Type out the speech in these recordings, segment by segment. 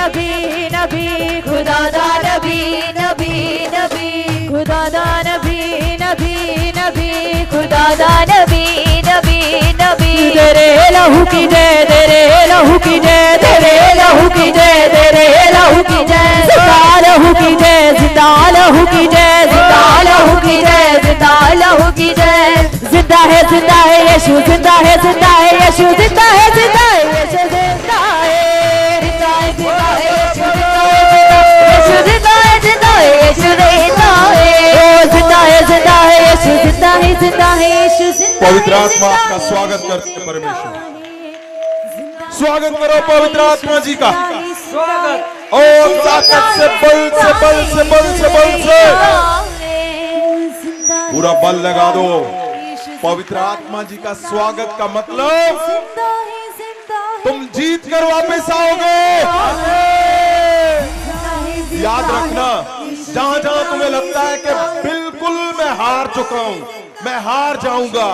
नबी नबी खुदा दा नबी नबी नबी खुदा दा नबी नबी नबी खुदा दा नबी नबी नबी तेरे लहू की जय तेरे लहू की जय तेरे लहू की जय तेरे लहू की जय जिंदा लहू की जय जिंदा लहू की जय जिंदा लहू की जय जिंदा लहू की जय जिंदा है यीशु जिंदा है यीशु जिंदा है यीशु जिंदा है पवित्र आत्मा आपका स्वागत करते हैं परमेश्वर। स्वागत करो पवित्र आत्मा जी का। स्वागत और ताकत से बल से बल से बल से बल से पूरा बल लगा दो। पवित्र आत्मा जी का स्वागत का मतलब तुम जीत कर वापस आओगे। याद रखना, जहां जहां तुम्हें लगता है कि बिल्कुल मैं हार चुका हूं, मैं हार जाऊंगा,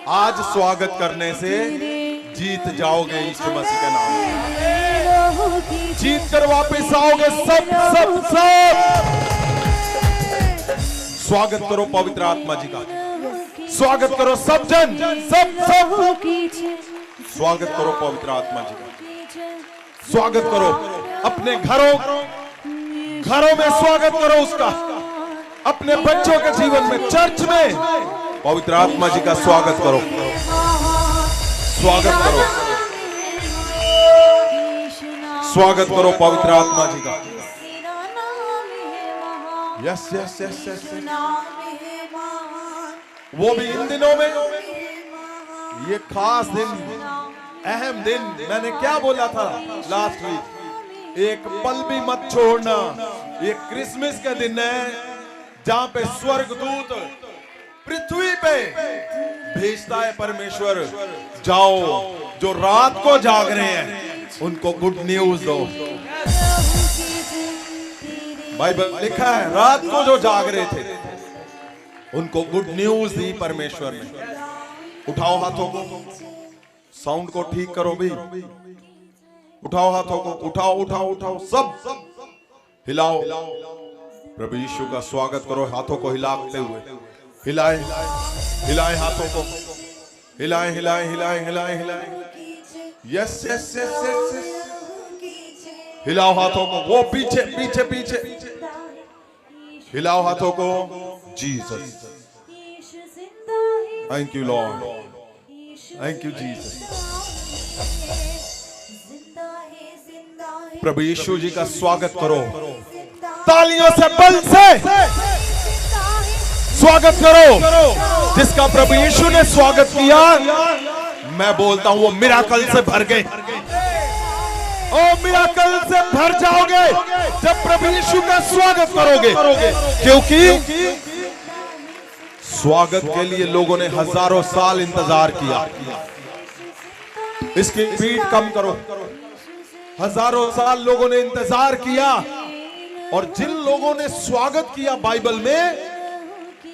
आज स्वागत करने से जीत जाओगे। यीशु मसीह के नाम जीत कर वापस आओगे। सब सब सब स्वागत करो पवित्र आत्मा जी का। स्वागत करो सब जन, सब सब स्वागत करो पवित्र आत्मा जी का। स्वागत करो अपने घरों में, स्वागत करो उसका, अपने बच्चों के जीवन में, चर्च में पवित्र आत्मा जी का स्वागत करो। स्वागत करो, स्वागत करो पवित्र आत्मा जी का। Yes yes yes yes. वो भी इन दिनों में, ये खास दिन, अहम दिन। मैंने क्या बोला था लास्ट वीक, एक पल भी मत छोड़ना। ये क्रिसमस का दिन है जहां पे स्वर्गदूत पृथ्वी पे भेजता है परमेश्वर, जाओ जो रात को जाग रहे हैं उनको गुड न्यूज दो। बाइबल लिखा है रात को जो जाग रहे थे उनको गुड न्यूज दी परमेश्वर ने। उठाओ हाथों को, साउंड को ठीक करो भी, उठाओ हाथों को, उठाओ उठाओ उठाओ, सब हिलाओ। प्रभु यीशु का स्वागत करो हाथों को हिलाते हुए। हिलाए हिलाए हाथों को, हिलाए हिलाए हिलाए हिलाए हिलाए। Yes yes yes yes. हिलाओ हाथों को, वो पीछे पीछे पीछे हिलाओ हाथों को। Jesus, thank you lord, thank you Jesus. प्रभु यीशु जी का स्वागत करो, तालियों से, बल से स्वागत करो। जिसका प्रभु यीशु ने स्वागत किया, मैं बोलता हूं वो मिराकल से भर गए। ओ मिराकल से भर जाओगे जब प्रभु यीशु का स्वागत करोगे, क्योंकि स्वागत के लिए लोगों ने हजारों साल इंतजार किया। इसकी स्पीड कम करो। हजारों साल लोगों ने इंतजार किया, और जिन लोगों ने स्वागत किया बाइबल में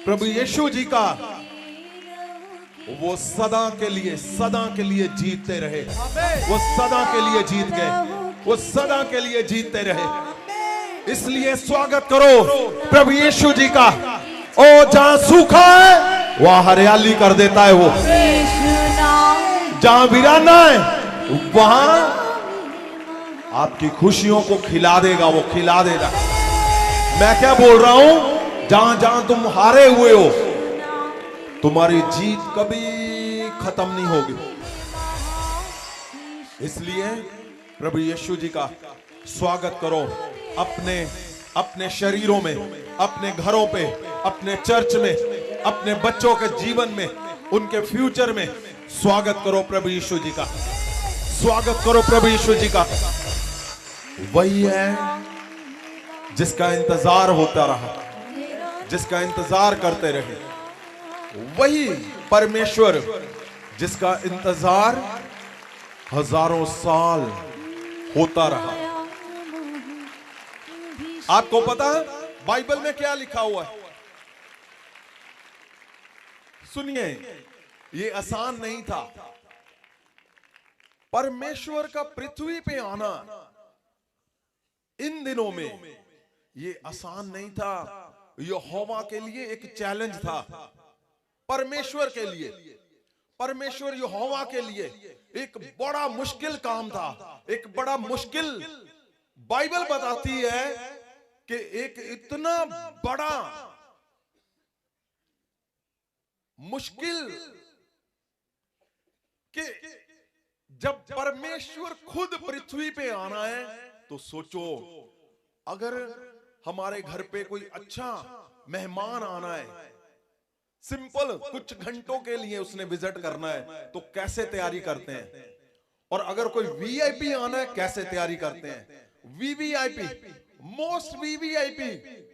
प्रभु यीशु जी का, वो सदा के लिए जीतते रहे। वो सदा के लिए जीत गए, वो सदा के लिए जीतते रहे। इसलिए स्वागत करो प्रभु यीशु जी का। ओ जहां सूखा है वहां हरियाली कर देता है वो, जहां वीराना है वहां आपकी खुशियों को खिला देगा, वो खिला देगा। मैं क्या बोल रहा हूं, जहां जहां तुम हारे हुए हो तुम्हारी जीत कभी खत्म नहीं होगी। इसलिए प्रभु यीशु जी का स्वागत करो अपने शरीरों में, अपने घरों पे, अपने चर्च में, अपने बच्चों के जीवन में, उनके फ्यूचर में स्वागत करो प्रभु यीशु जी का। स्वागत करो प्रभु यीशु जी का। वही है जिसका इंतजार होता रहा, जिसका इंतजार करते रहे। वही परमेश्वर जिसका इंतजार हजारों साल होता रहा। आपको पता है बाइबल में क्या लिखा हुआ है? सुनिए, ये आसान नहीं था। परमेश्वर का पृथ्वी पे आना इन दिनों में ये आसान नहीं था। यहोवा के लिए एक चैलेंज था, परमेश्वर के लिए, परमेश्वर यहोवा के लिए एक बड़ा मुश्किल काम था, एक बड़ा मुश्किल। बाइबल बताती है कि एक इतना बड़ा मुश्किल कि जब परमेश्वर खुद पृथ्वी पे आना है, तो सोचो अगर हमारे घर पे कोई अच्छा मेहमान आना है, सिंपल कुछ घंटों के लिए उसने विजिट करना है, तो कैसे तैयारी करते हैं। और अगर कोई वीआईपी आना है, कैसे तैयारी करते हैं। वीवीआईपी, मोस्ट वीवीआईपी,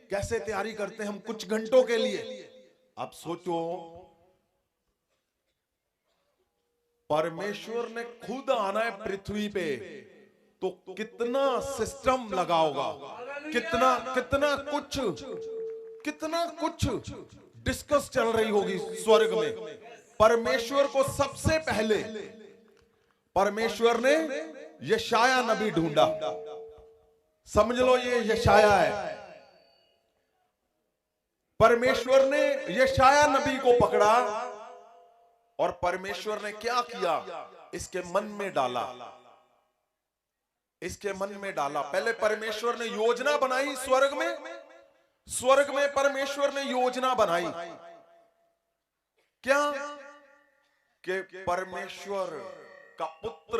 कैसे तैयारी करते हैं हम कुछ घंटों के लिए। अब सोचो परमेश्वर ने खुद आना है पृथ्वी पे, तो कितना सिस्टम लगा होगा, कितना कुछ डिस्कस चल रही होगी स्वर्ग में। परमेश्वर को सबसे पहले परमेश्वर ने यशाया नबी ढूंढा। समझ लो ये यशाया है। परमेश्वर ने यशाया नबी को पकड़ा और परमेश्वर ने क्या किया, इसके मन में डाला, इसके मन में डाला। पहले परमेश्वर ने योजना बनाई स्वर्ग में परमेश्वर ने योजना बनाई क्या, कि परमेश्वर का पुत्र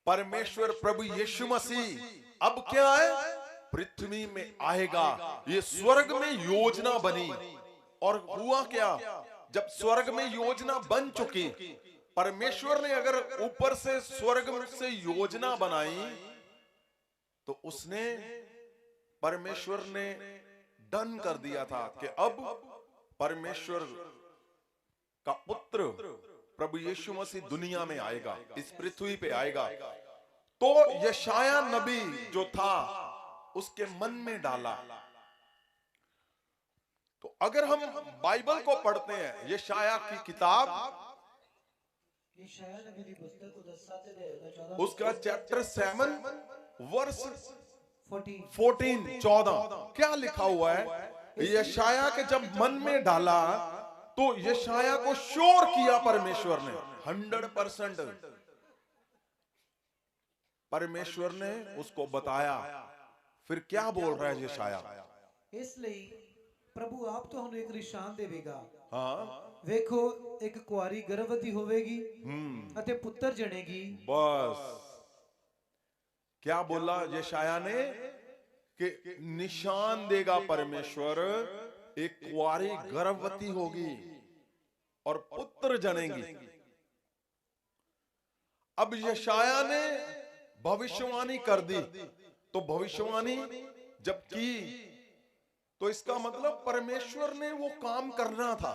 परमेश्वर प्रभु यीशु मसीह अब क्या है, पृथ्वी में आएगा। ये स्वर्ग में योजना बनी। और हुआ क्या, जब स्वर्ग में योजना बन चुकी, परमेश्वर ने अगर ऊपर से स्वर्ग से योजना बनाई, तो उसने परमेश्वर ने डन कर दिया था कि अब परमेश्वर का पुत्र प्रभु यीशु मसीह दुनिया में आएगा, इस पृथ्वी पे आएगा। तो यशाया नबी जो था उसके मन में डाला। तो अगर हम बाइबल को पढ़ते हैं, यशाया की किताब, उसका चैप्टर 7 वर्स 14 क्या लिखा हुआ है। यशाया के जब मन में डाला, तो यशाया को श्योर किया परमेश्वर ने 100%। परमेश्वर ने उसको बताया। फिर क्या बोल रहा है यशाया, इसलिए प्रभु आप तो हमें एक निशान देवेगा। हाँ वेखो एक कुआरी गर्भवती होवेगी अते पुत्र जनेगी। बस क्या बोला यशाया ने कि निशान देगा परमेश्वर, एक कुआरी गर्भवती होगी और पुत्र जनेगी। अब यशाया ने भविष्यवाणी कर दी, तो भविष्यवाणी जब की तो इसका मतलब परमेश्वर ने वो काम करना था।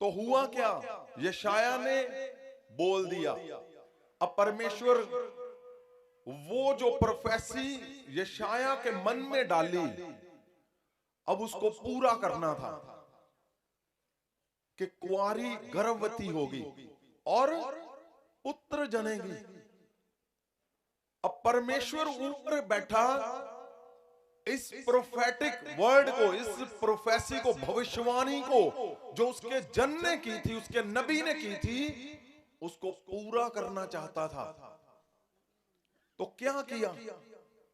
तो हुआ क्या, यशाया ने बोल दिया। अब परमेश्वर वो जो प्रोफेसी यशाया के मन में डाली, अब उसको पूरा करना था कि कुंवारी गर्भवती होगी और पुत्र जनेगी। अब परमेश्वर ऊपर बैठा इस प्रोफेटिक वर्ड को, इस प्रोफेसी को, भविष्यवाणी को जो उसके जन ने की थी, उसके नबी ने की थी, उसको पूरा करना चाहता था। तो क्या किया,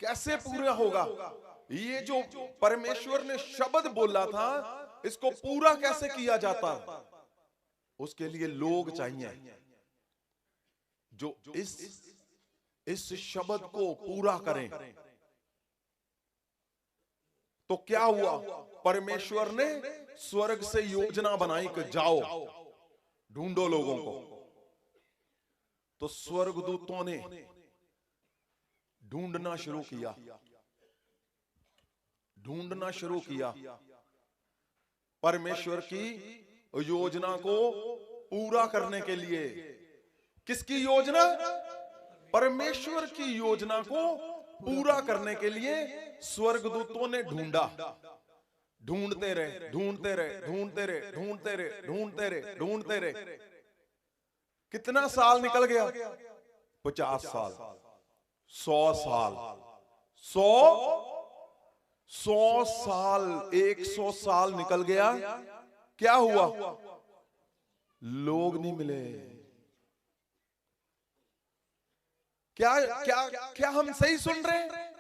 कैसे पूरा होगा? ये जो परमेश्वर ने शब्द बोला था, इसको पूरा कैसे किया जाता? उसके लिए लोग चाहिए जो इस शब्द को पूरा करें। तो क्या हुआ, परमेश्वर ने स्वर्ग से योजना बनाई कि जाओ ढूंढो लोगों को। तो स्वर्गदूतों ने ढूंढना शुरू किया, ढूंढना शुरू किया। परमेश्वर की योजना को पूरा करने के लिए, किसकी योजना? परमेश्वर की योजना को पूरा करने के लिए स्वर्गदूतों ने ढूंढा। ढूंढते रहे, ढूंढते रहे, ढूंढते रहे, ढूंढते रहे, ढूंढते रहे, ढूंढते रहे। कितना साल निकल गया? 50 साल, 100 साल, 100 साल, 100 साल निकल गया, क्या हुआ? लोग नहीं मिले। क्या क्या क्या हम सही सुन रहे हैं?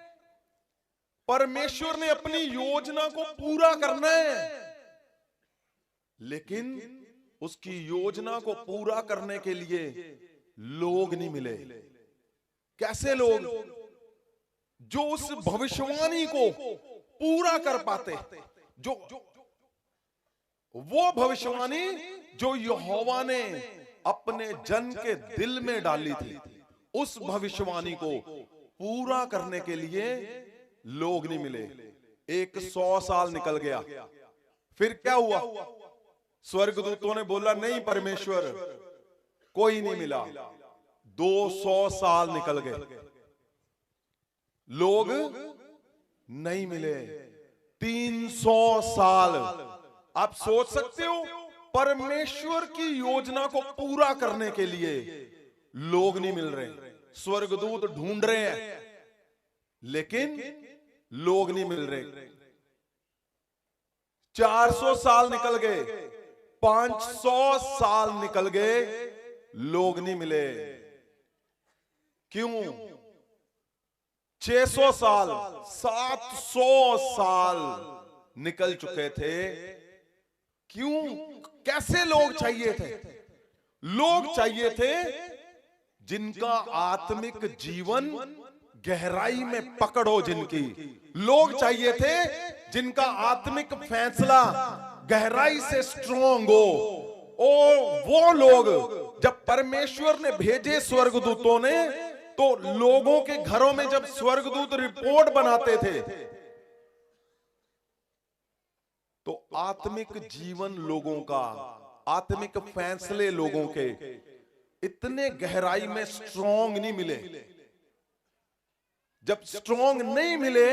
परमेश्वर ने अपनी योजना को पूरा करना है, लेकिन उसकी योजना को पूरा करने के लिए लोग नहीं मिले। कैसे लोग? जो उस भविष्यवाणी को पूरा कर पाते, जो वो भविष्यवाणी जो यहोवा ने अपने जन के दिल में डाली थी, उस भविष्यवाणी को पूरा करने के लिए लोग नहीं मिले। 100 साल निकल गया, फिर क्या हुआ? स्वर्गदूतों ने बोला नहीं परमेश्वर, कोई नहीं मिला। 200 साल निकल गए, लोग नहीं मिले। 300 साल। आप सोच सकते हो, परमेश्वर की योजना को पूरा करने के लिए लोग नहीं मिल रहे। स्वर्गदूत ढूंढ रहे हैं, लेकिन लोग नहीं मिल रहे। 400 साल निकल गए, 500 साल निकल गए, लोग नहीं मिले। क्यों? 600 साल, 700 साल निकल चुके थे। क्यों? कैसे लोग चाहिए थे? लोग चाहिए थे जिनका आत्मिक जीवन गहराई में पकड़ हो, जिनकी। लोग चाहिए थे जिनका आत्मिक फैसला गहराई से स्ट्रॉन्ग हो। वो लोग जब परमेश्वर ने भेजे स्वर्गदूतों ने, तो लोगों के घरों में जब स्वर्गदूत रिपोर्ट बनाते थे, तो आत्मिक जीवन लोगों का, आत्मिक फैसले लोगों के इतने गहराई में स्ट्रॉन्ग नहीं मिले। जब स्ट्रॉन्ग नहीं मिले,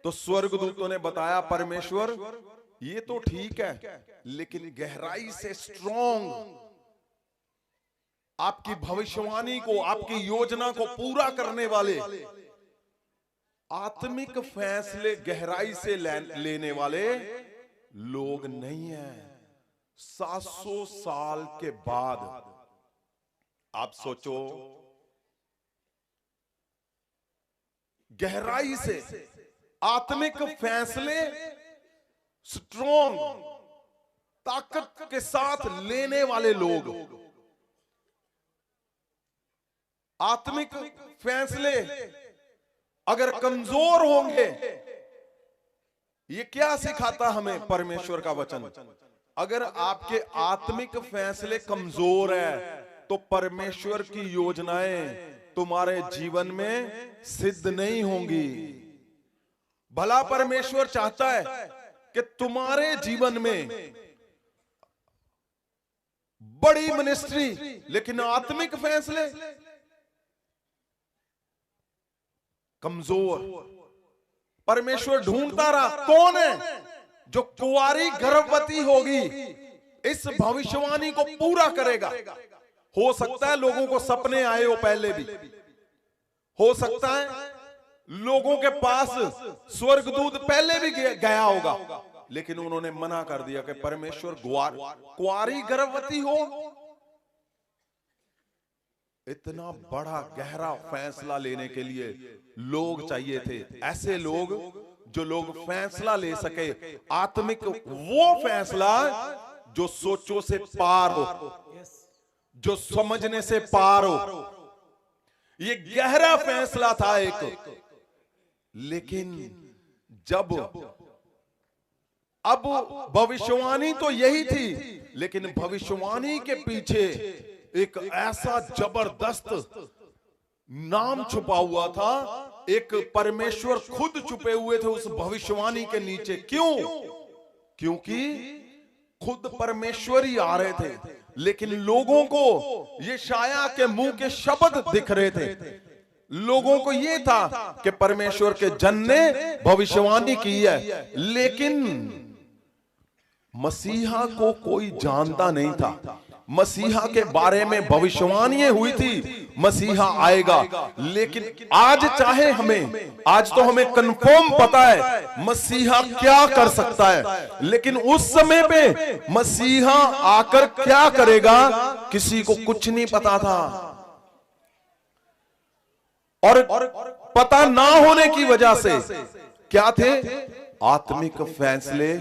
तो स्वर्गदूतों ने बताया परमेश्वर ये तो ठीक है, लेकिन गहराई से स्ट्रॉन्ग आपकी भविष्यवाणी को, आपकी योजना को पूरा करने वाले, आत्मिक फैसले गहराई से लेने वाले लोग नहीं है। 700 साल के बाद आप सोचो, गहराई से आत्मिक फैसले स्ट्रॉन्ग, ताकत के साथ लेने वाले लोग, आत्मिक फैसले अगर कमजोर होंगे, ये क्या सिखाता हमें परमेश्वर का वचन? अगर आपके आत्मिक फैसले कमजोर है, तो परमेश्वर की योजनाएं तुम्हारे जीवन में सिद्ध नहीं होंगी। भला परमेश्वर चाहता है कि तुम्हारे जीवन में बड़ी मिनिस्ट्री, लेकिन आत्मिक फैसले कमजोर। परमेश्वर ढूंढता रहा, कौन है जो कुंवारी गर्भवती होगी, इस भविष्यवाणी को पूरा करेगा। हो सकता है लोगों को सपने आए हो पहले भी, हो सकता है लोगों के पास स्वर्गदूत पहले भी गया होगा, लेकिन उन्होंने मना कर दिया कि परमेश्वर कुंवारी गर्भवती हो। इतना बड़ा गहरा फैसला लेने के लिए लोग चाहिए थे, ऐसे लोग जो लोग फैसला ले सके, आत्मिक वो फैसला जो सोचों से पार हो, जो समझने से पार हो। ये गहरा फैसला था एक, लेकिन जब अब भविष्यवाणी तो यही थी, लेकिन भविष्यवाणी के पीछे एक ऐसा जबरदस्त नाम छुपा हुआ था, एक परमेश्वर खुद छुपे हुए थे उस भविष्यवाणी के नीचे। क्यों? क्योंकि खुद परमेश्वर ही आ रहे थे, लेकिन लोगों को ये शाया के मुंह के शब्द दिख रहे थे। लोगों को ये था कि परमेश्वर के जन ने भविष्यवाणी की है, लेकिन मसीहा को कोई जानता नहीं था। मसीहा के बारे में भविष्यवाणियां हुई थी, मसीहा आएगा। लेकिन आज चाहे आज तो हमें कंफर्म पता है मसीहा क्या कर सकता है, लेकिन उस समय पे मसीहा आकर क्या करेगा किसी को कुछ नहीं पता था। और पता ना होने की वजह से क्या थे, आत्मिक फैसले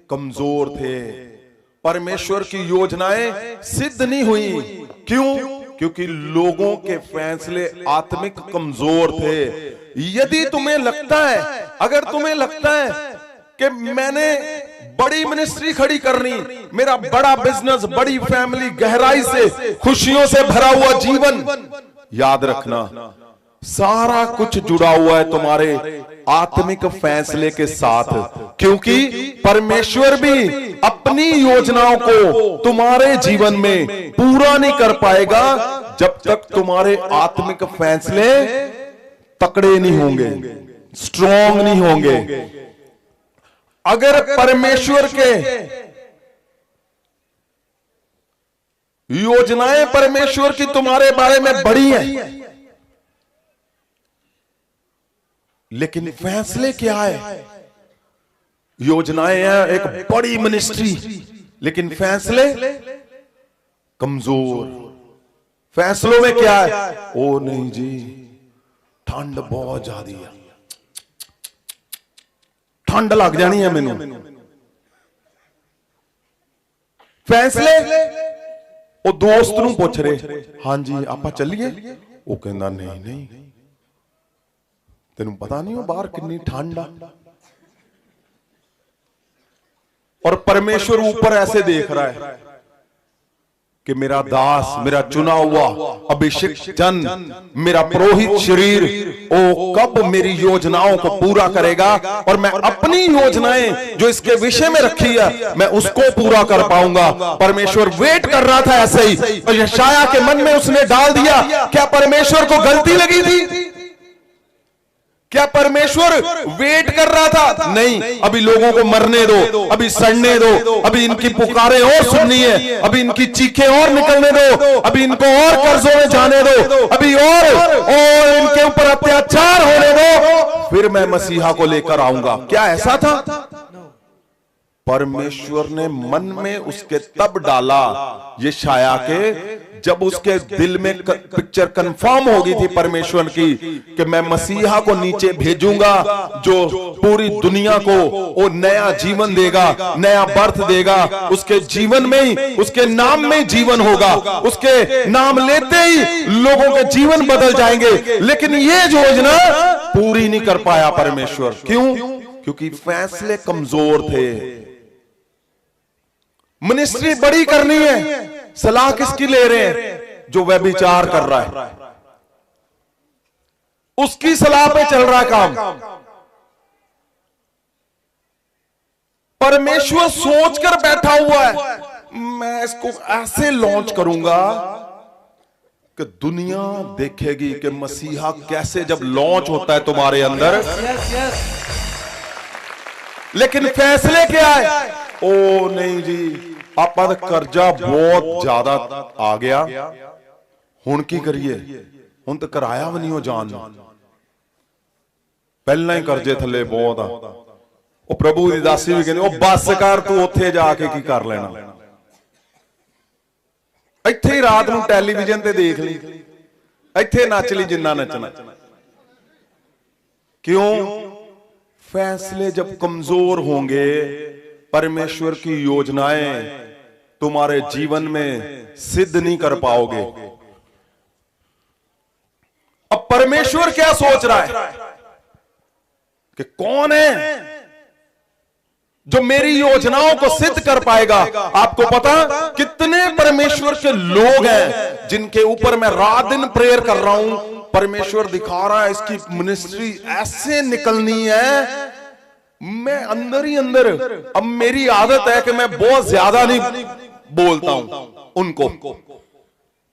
कमजोर थे, परमेश्वर की योजनाएं सिद्ध नहीं हुई। क्यों? क्योंकि लोगों के फैसले आत्मिक कमजोर थे। यदि तुम्हें लगता है, अगर तुम्हें लगता है कि मैंने बड़ी मिनिस्ट्री खड़ी करनी, मेरा बड़ा बिजनेस, बड़ी फैमिली, गहराई से खुशियों से भरा हुआ जीवन, याद रखना सारा कुछ जुड़ा हुआ है तुम्हारे आत्मिक फैसले के साथ। क्योंकि परमेश्वर भी अपनी योजनाओं को तुम्हारे जीवन में पूरा नहीं कर पाएगा जब तक तुम्हारे आत्मिक फैसले तकड़े नहीं होंगे, स्ट्रॉन्ग नहीं होंगे। अगर परमेश्वर के योजनाएं परमेश्वर की तुम्हारे बारे में बड़ी हैं, लेकिन फैसले क्या है? योजनाएं हैं एक बड़ी मिनिस्ट्री, लेकिन फैसले कमजोर। फैसलों में क्या है? ओ नहीं जी, ठंड बहुत ज्यादा है, ठंड लग जानी है मैनू। फैसले वो दोस्त नूं पुछ रहे, हां जी आपां चलीए? वो कहंदा नहीं नहीं, तेनू पता नहीं हो बाहर कितनी ठंड आ। और परमेश्वर ऊपर ऐसे देख रहा है कि मेरा दास, मेरा चुना हुआ अभिषिक्त जन, मेरा पुरोहित शरीर, वो कब मेरी योजनाओं को पूरा करेगा और मैं अपनी योजनाएं जो इसके विषय में रखी है मैं उसको पूरा कर पाऊंगा। परमेश्वर वेट कर रहा था ऐसे ही, और यशायाह के मन में उसने डाल दिया। क्या परमेश्वर को गलती लगी थी? क्या परमेश्वर वेट कर रहा था? नहीं, अभी लोगों को मरने दो, अभी सड़ने दो, अभी इनकी पुकारें और सुननी है, अभी इनकी चीखें और निकलने दो, अभी इनको और कर्जों में जाने दो, अभी और इनके ऊपर अत्याचार होने दो, फिर मैं मसीहा को लेकर आऊंगा। क्या ऐसा था? परमेश्वर ने मन में उसके तब डाला यशायाह के, जब उसके दिल में पिक्चर कंफर्म हो गई थी परमेश्वर की कि मैं मसीहा को नीचे भेजूंगा जो पूरी दुनिया को वो नया जीवन देगा, नया बर्थ देगा। उसके जीवन में ही, उसके नाम में जीवन होगा, उसके नाम लेते ही लोगों के जीवन बदल जाएंगे। लेकिन ये योजना पूरी नहीं कर पाया परमेश्वर। क्यों? क्योंकि फैसले कमजोर थे। मिनिस्ट्री बड़ी करनी है, सलाह किसकी ले रहे हैं? जो व्यभिचार कर रहा है, उसकी सलाह पे चल रहा है काम। परमेश्वर सोचकर बैठा हुआ है, मैं इसको ऐसे लॉन्च करूंगा कि दुनिया देखेगी कि मसीहा कैसे जब लॉन्च होता है तुम्हारे अंदर। लेकिन फैसले क्या है? ओ नहीं जी, आपा दा कर्जा बहुत ज्यादा आ गया, हुण की करिए? हुण तो कराया भी नहीं हो जान, पहला ही कर्जे थले बहुत आ। ओ प्रभु दी दासी भी कहंदी, ओ बस कर, तू उत्थे जाके की कर लेना, इत्थे ही रात नूं टैलीविजन ते देख ली, इत्थे नच ली जिन्ना नचना। क्यों? फैसले जब कमजोर होंगे, परमेश्वर की योजनाएं तुम्हारे जीवन में सिद्ध नहीं कर पाओगे। अब परमेश्वर क्या सोच रहा है कि कौन है जो मेरी योजनाओं को सिद्ध कर पाएगा? आपको पता कितने परमेश्वर के लोग हैं जिनके ऊपर मैं रात दिन प्रेयर कर रहा हूं, परमेश्वर दिखा रहा है इसकी मिनिस्ट्री ऐसे निकलनी है। मैं अंदर ही अंदर, अब मेरी आदत है कि मैं बहुत ज्यादा नहीं बोलता हूं उनको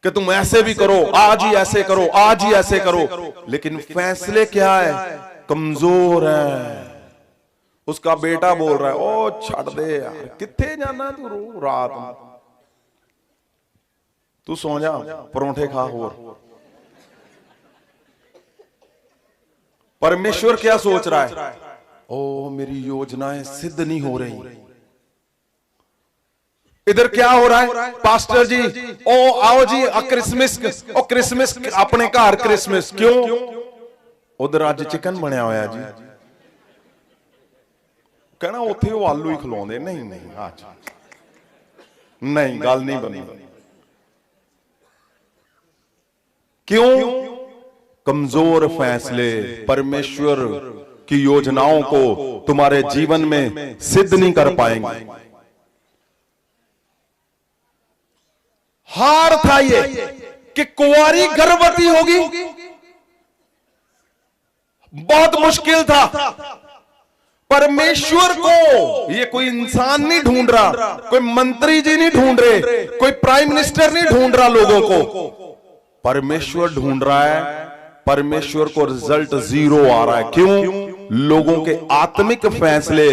कि तुम ऐसे भी करो, आज ही ऐसे करो, आज ही ऐसे करो। लेकिन फैसले क्या है? कमजोर है। उसका बेटा बोल रहा है, ओ छड़ दे यार, किथे जाना तू रात, तू सो जा, परोंठे खा होर, परमेश्वर क्या सोच रहा है? ओ मेरी योजनाएं सिद्ध नहीं हो रही। इधर क्या हो रहा है? पास्टर जी ओ आओ जी क्रिसमस, ओ क्रिसमस अपने घर क्रिसमस क्यों? उधर आज चिकन बनया होया जी। कहना उत्थे वो आलू ही खिलाउंदे। नहीं नहीं आज नहीं, गल नहीं बनी। क्यों? कमजोर फैसले परमेश्वर की योजनाओं को तुम्हारे जीवन में सिद्ध नहीं कर पाएंगे। हार था ये कि कुंवारी गर्भवती होगी, बहुत मुश्किल था। परमेश्वर को ये कोई इंसान नहीं ढूंढ रहा, कोई मंत्री जी नहीं ढूंढ रहे, कोई प्राइम मिनिस्टर नहीं ढूंढ रहा लोगों को, परमेश्वर ढूंढ रहा है। परमेश्वर को रिजल्ट 0 आ रहा है। क्यों? लोगों के आत्मिक फैसले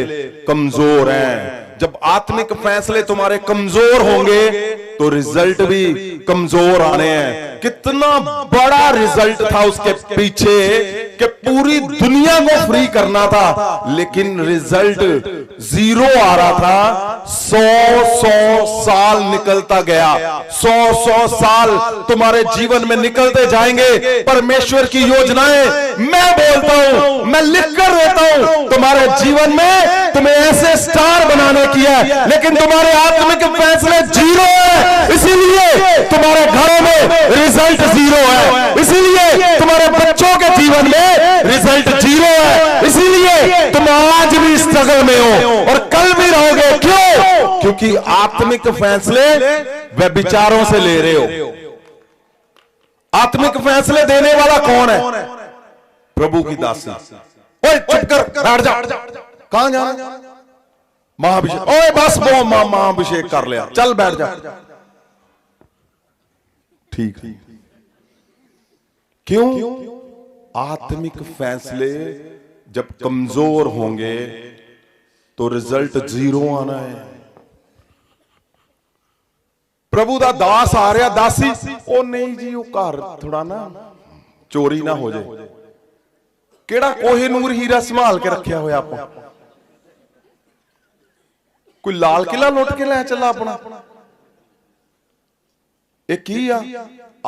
कमजोर हैं। जब आत्मिक फैसले तुम्हारे कमजोर होंगे तो रिजल्ट भी कमजोर आने हैं। कितना बड़ा रिजल्ट था उसके पीछे कि पूरी दुनिया को फ्री करना था, लेकिन रिजल्ट 0 आ रहा था। 100 साल निकलता गया। 100 साल तुम्हारे जीवन में निकलते जाएंगे। परमेश्वर की योजनाएं मैं बोलता हूं, मैं लिख कर देता हूं, तुम्हारे जीवन में तुम्हें ऐसे स्टार बनाने की है, लेकिन तुम्हारे आत्मिक फैसले 0 है। इसीलिए तुम्हारे घरों में रिजल्ट 0 है। इसीलिए तुम्हारे बच्चों के जीवन में रिजल्ट 0 है। इसीलिए तुम आज भी स्ट्रगल में हो और कल भी रहोगे। क्यों? क्योंकि आत्मिक फैसले वे विचारों से ले रहे हो। आत्मिक फैसले देने वाला कौन है? प्रभु की दासी। ओए चुप कर, बैठ जा। कहां जाना? महाभिषेक। ओए बस वो महाभिषेक कर लिया, चल बैठ जा। ठीक है। क्यों? आत्मिक फैसले जब कमजोर होंगे तो रिजल्ट 0 आना है। प्रभु दा दास आ रहा, दासी ओ नहीं जी, वो घर थोड़ा ना चोरी ना हो जाए। केड़ा कोहिनूर हीरा संभाल के रखा होया आपको? कोई लाल किला लुट के लै चला अपना? एक की आ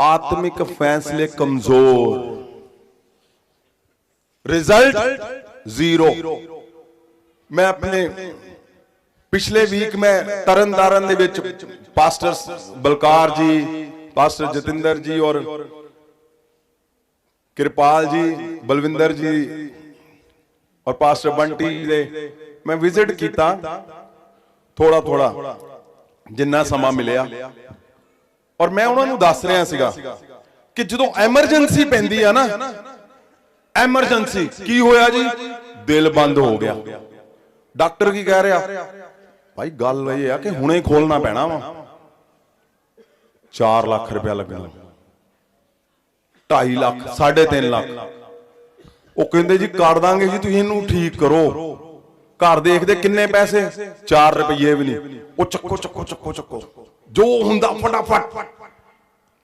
आत्मिक फैसले कमजोर, रिजल्ट 0। मैं अपने पिछले वीक में तरनतारन दे विच पास्टर बलकार जी, पास्टर जतिंदर जी और कृपाल जी, बलविंदर जी और पास्टर बंटी दे मैं विजिट किया थोड़ा थोड़ा जिन्ना समा मिलिया। और मैं उन्होंने दस रहा सीगा कि जो एमरजेंसी पैंदी है ना, एमरजेंसी की होया जी, दिल बंद हो गया। डॉक्टर की कह रहा भाई गल ये है कि हुणे खोलना पैना वा, 4 लाख रुपया लगना, 2.5 लाख 3.5 लाख। वो कहते जी कर दांगे जी, तुसीं इहनूं ठीक करो। घर देखते किन्ने पैसे, 4 रुपये भी नहीं। वो चक्को चक्को चक्को चक्को जो हुंदा फटाफट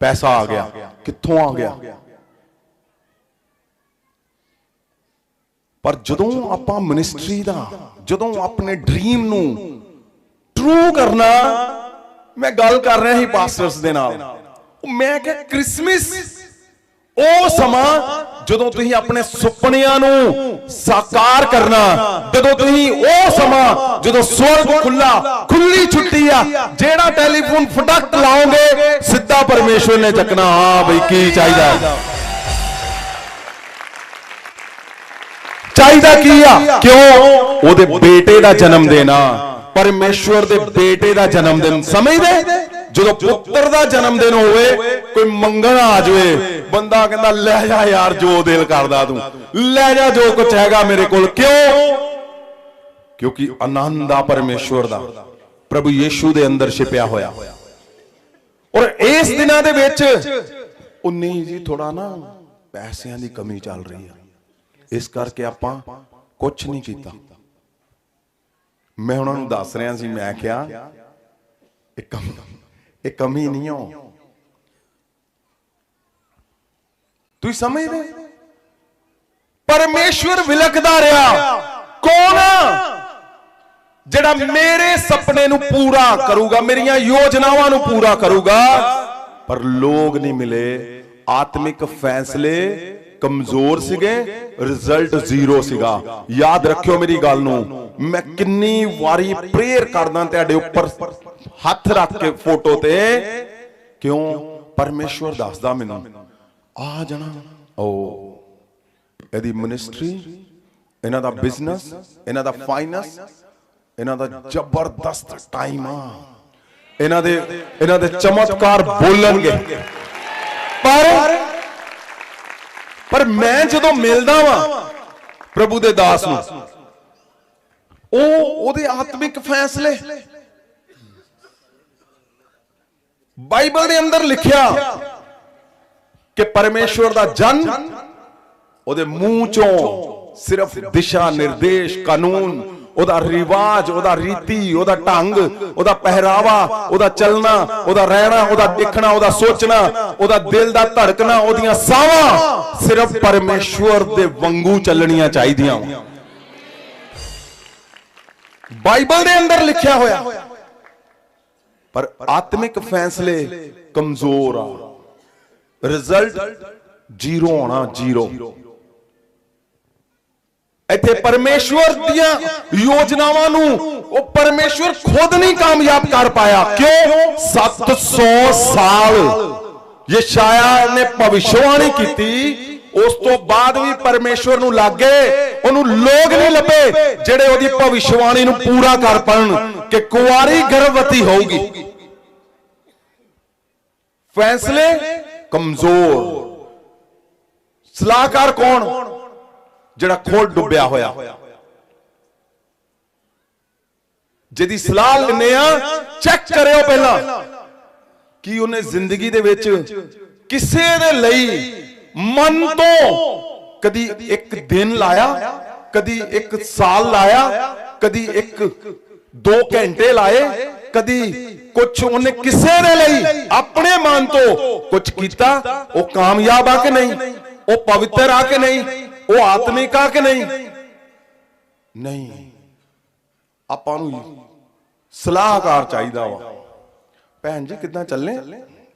पैसा आ गया। कित्थों आ गया? पर जदों आपां मिनिस्ट्री दा, जदों अपने ड्रीम नूं ट्रू करना, मैं गल कर रहा ही पास्टर्स दे नाल, मैं क्या क्रिसमस ओ समा जदों तुसीं अपने सुपनियां नूं साकार करना, जदों तुसीं ओ समा जदों स्वर्ग खुला, खुली छुट्टी आ, जेड़ा टेलीफोन फटक लाओगे सीधा परमेश्वर ने चकना। हाँ भाई की चाहिए, चाहिए की आ? क्यों? ओदे बेटे दा जन्म देना, परमेश्वर दे बेटे दा जन्मदिन समझदे? जो पुत्र दा जन्मदिन होवे, कोई मंगण आ जाए, बंदा कहता ले जा यार जो दिल करदा तू ले जा, जो कुछ हैगा मेरे कोल। क्यों? क्योंकि आनंद आ परमेश्वर दा, प्रभु यीशु दे अंदर छिपया होया। और इस दिनां दे विच ओ नहीं जी, थोड़ा ना पैसिਆਂ दी कमी चल रही है, इस करके आपां कुछ नहीं कीता। मैं उन्होंने दस रहा सी, मैं क्या एक कमी नहीं हो, तुम समझ रहे? परमेश्वर विलखदा रहा कौन जिहड़ा मेरे सपने नूं पूरा करूगा, मेरियां योजनावां नूं पूरा करूगा, पर लोग नहीं मिले। आत्मिक फैसले कमजोर सीगे, रिजल्ट जीरो सीगा। याद रखियो मेरी गल नूं, मैं किन्नी वारी प्रेयर करदा तुहाडे उपर हथ रख के फोटो ते, क्यों परमेश्वर दसदा मैनूं आ जाना ओ इहदी मिनिस्ट्री, इन्हां दा बिजनेस, इन्हां दा फाइनेंस, इन्हां दा जबरदस्त टाइम आ, इन्हां दे चमत्कार बोलणगे। पर मैं जदों मिलदा वां प्रभु दे दास नूं, ओहदे आत्मिक फैसले बाइबल दे अंदर लिखिया कि परमेश्वर दा जन ओहदे मुंह चों सिर्फ दिशा निर्देश, कानून, ओहदा रिवाज, ओहदा रीति, ओहदा ढंग, ओहदा पहरावा, ओहदा चलना, ओहदा रहना, ओहदा देखना, ओहदा सोचना, ओहदा दिल दा धड़कना, ओहदियां सावां सिर्फ परमेश्वर दे वांगू चलनियां चाहीदियां। बाइबल दे अंदर लिखिया होया, पर आत्मिक फैसले कमजोर आ, रिजल्ट जीरो होना, जीरो। इत्थे परमेश्वर दियां योजनावां नूं ओ परमेश्वर खुद नहीं कामयाब कर पाया। क्यों? 700 साल यशायाह ने भविष्यवाणी की, उस तो बाद भी परमेश्वर नूं लागे ओनू लोग नहीं लभे जेड़े ओदी भविष्यवाणी नूं पूरा कर पाण कि कुंवारी गर्भवती होगी। फैसले कमजोर। सलाहकार कौन? जिहड़ा खुद डुबिया होया, जिहदी सलाह लेने आ, चेक करियो पहला कि उन्हें जिंदगी दे विच किसे दे लई मन तो कदी एक दिन लाया, कदी एक साल लाया, कदी एक 2 घंटे लाए, कदी कुछ उन्हें किसे दे लई अपने मन तो कुछ कीता, वो कामयाब आ के नहीं, वो पवित्र आ के नहीं, वो आत्मिक आ के नहीं। आपां नूं सलाहकार चाहिदा वा। भैन जी किदां चलने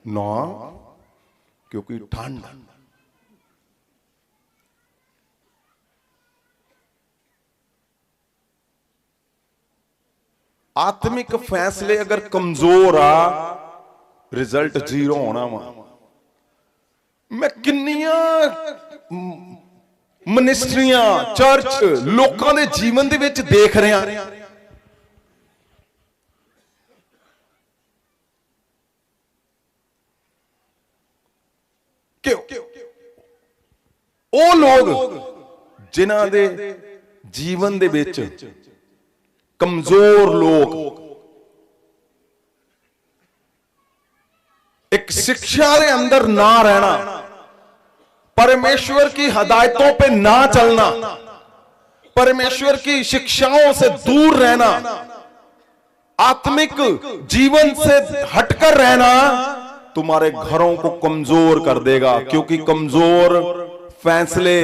ना, क्योंकि ठंड। आत्मिक फैसले अगर कमजोर आ, रिजल्ट जीरो होना वा। मैं किन्नियां मिनिस्ट्रियां, चर्च, लोकां दे जीवन दे विच देख रहा, ओ लोग जिन्हां दे जीवन दे विच कमजोर लोग एक शिक्षा के अंदर ना रहना, परमेश्वर की हदायतों पे ना चलना, परमेश्वर की शिक्षाओं से दूर रहना, आत्मिक जीवन से हटकर रहना तुम्हारे घरों को कमजोर कर देगा। क्योंकि कमजोर फैसले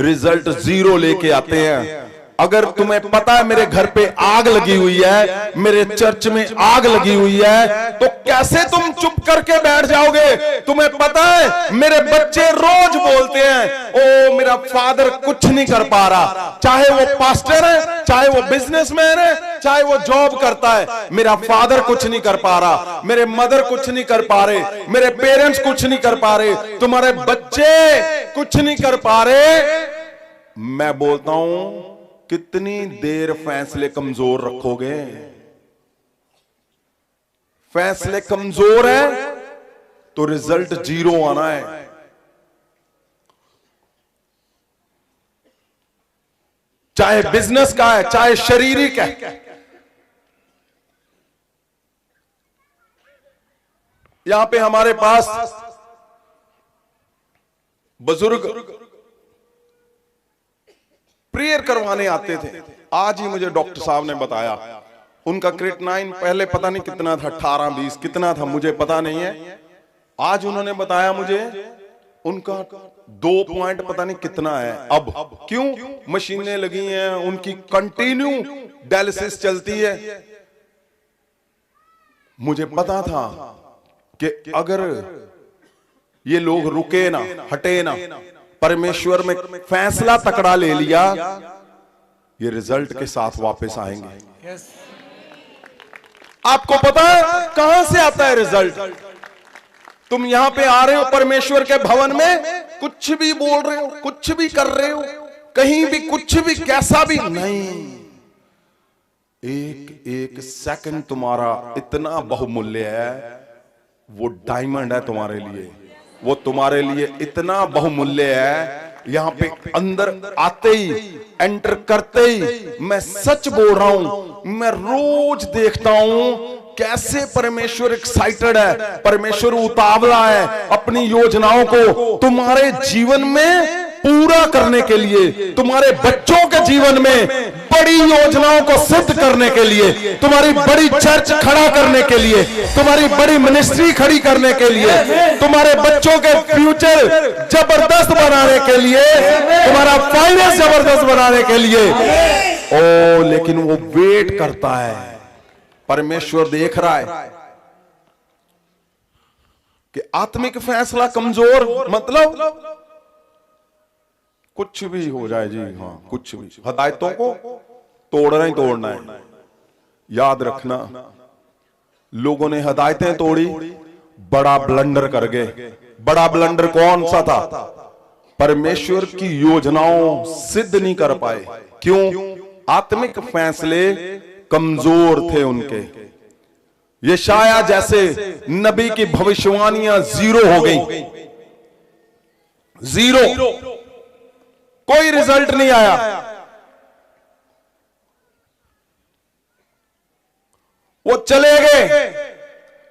रिजल्ट जीरो लेके आते हैं। अगर तुम्हें पता है मेरे घर पे आग लगी हुई है, मेरे चर्च में आग लगी हुई है, तो कैसे तुम चुप करके बैठ जाओगे? तुम्हें पता है मेरे बच्चे रोज बोलते हैं, ओ मेरा फादर कुछ नहीं कर पा रहा, चाहे वो पास्टर है, चाहे वो बिजनेसमैन है, चाहे वो जॉब करता है, मेरा फादर कुछ नहीं कर पा रहा, मेरे मदर कुछ नहीं कर पा रहे, मेरे पेरेंट्स कुछ नहीं कर पा रहे, तुम्हारे बच्चे कुछ नहीं कर पा रहे। मैं बोलता हूं कितनी देर फैसले कमजोर रखोगे? फैसले कमजोर है तो रिजल्ट जीरो आना है। चाहे बिजनेस का है, चाहे शारीरिक है। यहां पे हमारे पास बुजुर्ग प्रेयर करवाने आते थे। आज ही मुझे डॉक्टर साहब ने बताया उनका क्रिएटिनिन पहले पता नहीं कितना था, 18-20 कितना था मुझे पता नहीं है। आज उन्होंने बताया मुझे उनका 2 पॉइंट पता नहीं कितना है अब। क्यों? मशीनें लगी हैं, उनकी कंटिन्यू डायलिसिस चलती है। मुझे पता था कि अगर ये लोग रुके ना, हटे ना, परमेश्वर में फैसला तकड़ा ले लिया, ये रिजल्ट के साथ वापस आएंगे। आपको पता है कहां से आता है रिजल्ट? तुम यहां पे आ रहे हो परमेश्वर के भवन में, कुछ भी बोल रहे हो, कुछ भी कर रहे हो, कहीं भी कुछ भी कैसा भी नहीं, एक एक सेकंड तुम्हारा इतना बहुमूल्य है। वो डायमंड है तुम्हारे लिए, वो तुम्हारे लिए इतना बहुमूल्य है। यहां पे अंदर आते ही, एंटर करते ही, मैं सच बोल रहा हूं, मैं रोज देखता हूं कैसे परमेश्वर एक्साइटेड है, परमेश्वर उतावला है अपनी योजनाओं को तुम्हारे जीवन में पूरा करने के लिए, तुम्हारे बच्चों के जीवन में बड़ी योजनाओं को सिद्ध करने के लिए, तुम्हारी बड़ी चर्च खड़ा करने के लिए, तुम्हारी बड़ी मिनिस्ट्री खड़ी करने के लिए, तुम्हारे बच्चों के फ्यूचर जबरदस्त बनाने के लिए, तुम्हारा फाइनेंस जबरदस्त बनाने के लिए। ओ लेकिन वो वेट करता है। परमेश्वर देख रहा है कि आत्मिक फैसला कमजोर, मतलब कुछ भी हो जाए जी, हाँ कुछ भी, हदायतों को तोड़ना ही तोड़ना है। याद रखना, लोगों ने हदायतें तोड़ी, बड़ा ब्लंडर कर गए। बड़ा ब्लंडर कौन सा था? परमेश्वर की योजनाओं सिद्ध नहीं कर पाए। क्यों? आत्मिक फैसले कमजोर थे उनके। यशाया जैसे नबी की भविष्यवाणियां जीरो हो गई, जीरो, कोई रिजल्ट नहीं आया। वो चले गए,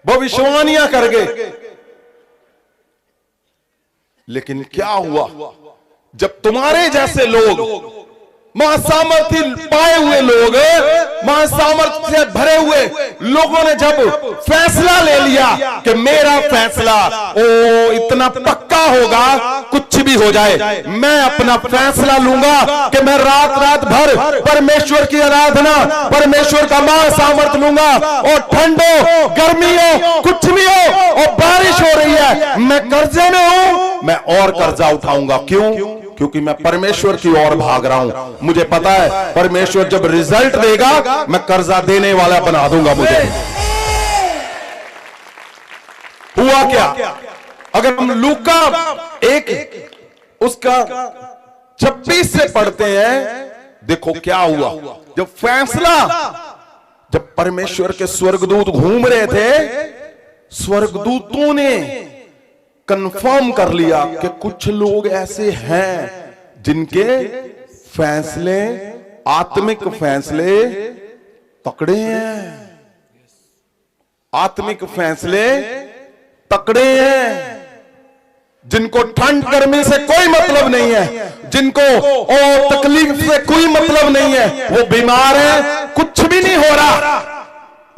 भविष्यवाणियां कर गए, लेकिन क्या हुआ? जब तुम्हारे जैसे लोग, महासामर्थ्य पाए हुए लोग, महासामर्थ्य से भरे हुए लोगों ने जब फैसला ले लिया कि मेरा फैसला इतना पक्का होगा, कुछ भी हो जाए, मैं अपना फैसला लूंगा कि मैं रात रात भर परमेश्वर की आराधना, परमेश्वर का महासामर्थ्य लूंगा, और ठंड हो, गर्मी हो, कुछ भी हो, और बारिश हो रही है, मैं कर्जे में हूं, मैं और कर्जा उठाऊंगा। क्यों? क्योंकि मैं परमेश्वर की ओर भाग रहा हूं। मुझे पता है परमेश्वर जब रिजल्ट देगा, मैं कर्जा देने वाला बना दूंगा मुझे। हुआ क्या? अगर हम लूका 1 उसका 26 से पढ़ते हैं, देखो क्या हुआ। जब फैसला, जब परमेश्वर के स्वर्गदूत घूम रहे थे, स्वर्गदूतों ने कंफर्म कर लिया कि कुछ लोग ऐसे हैं जिनके फैसले, आत्मिक फैसले तकड़े हैं, आत्मिक फैसले तकड़े हैं, जिनको ठंड गर्मी से कोई मतलब नहीं है, जिनको तकलीफ से कोई मतलब नहीं है, वो बीमार है, कुछ भी नहीं हो रहा,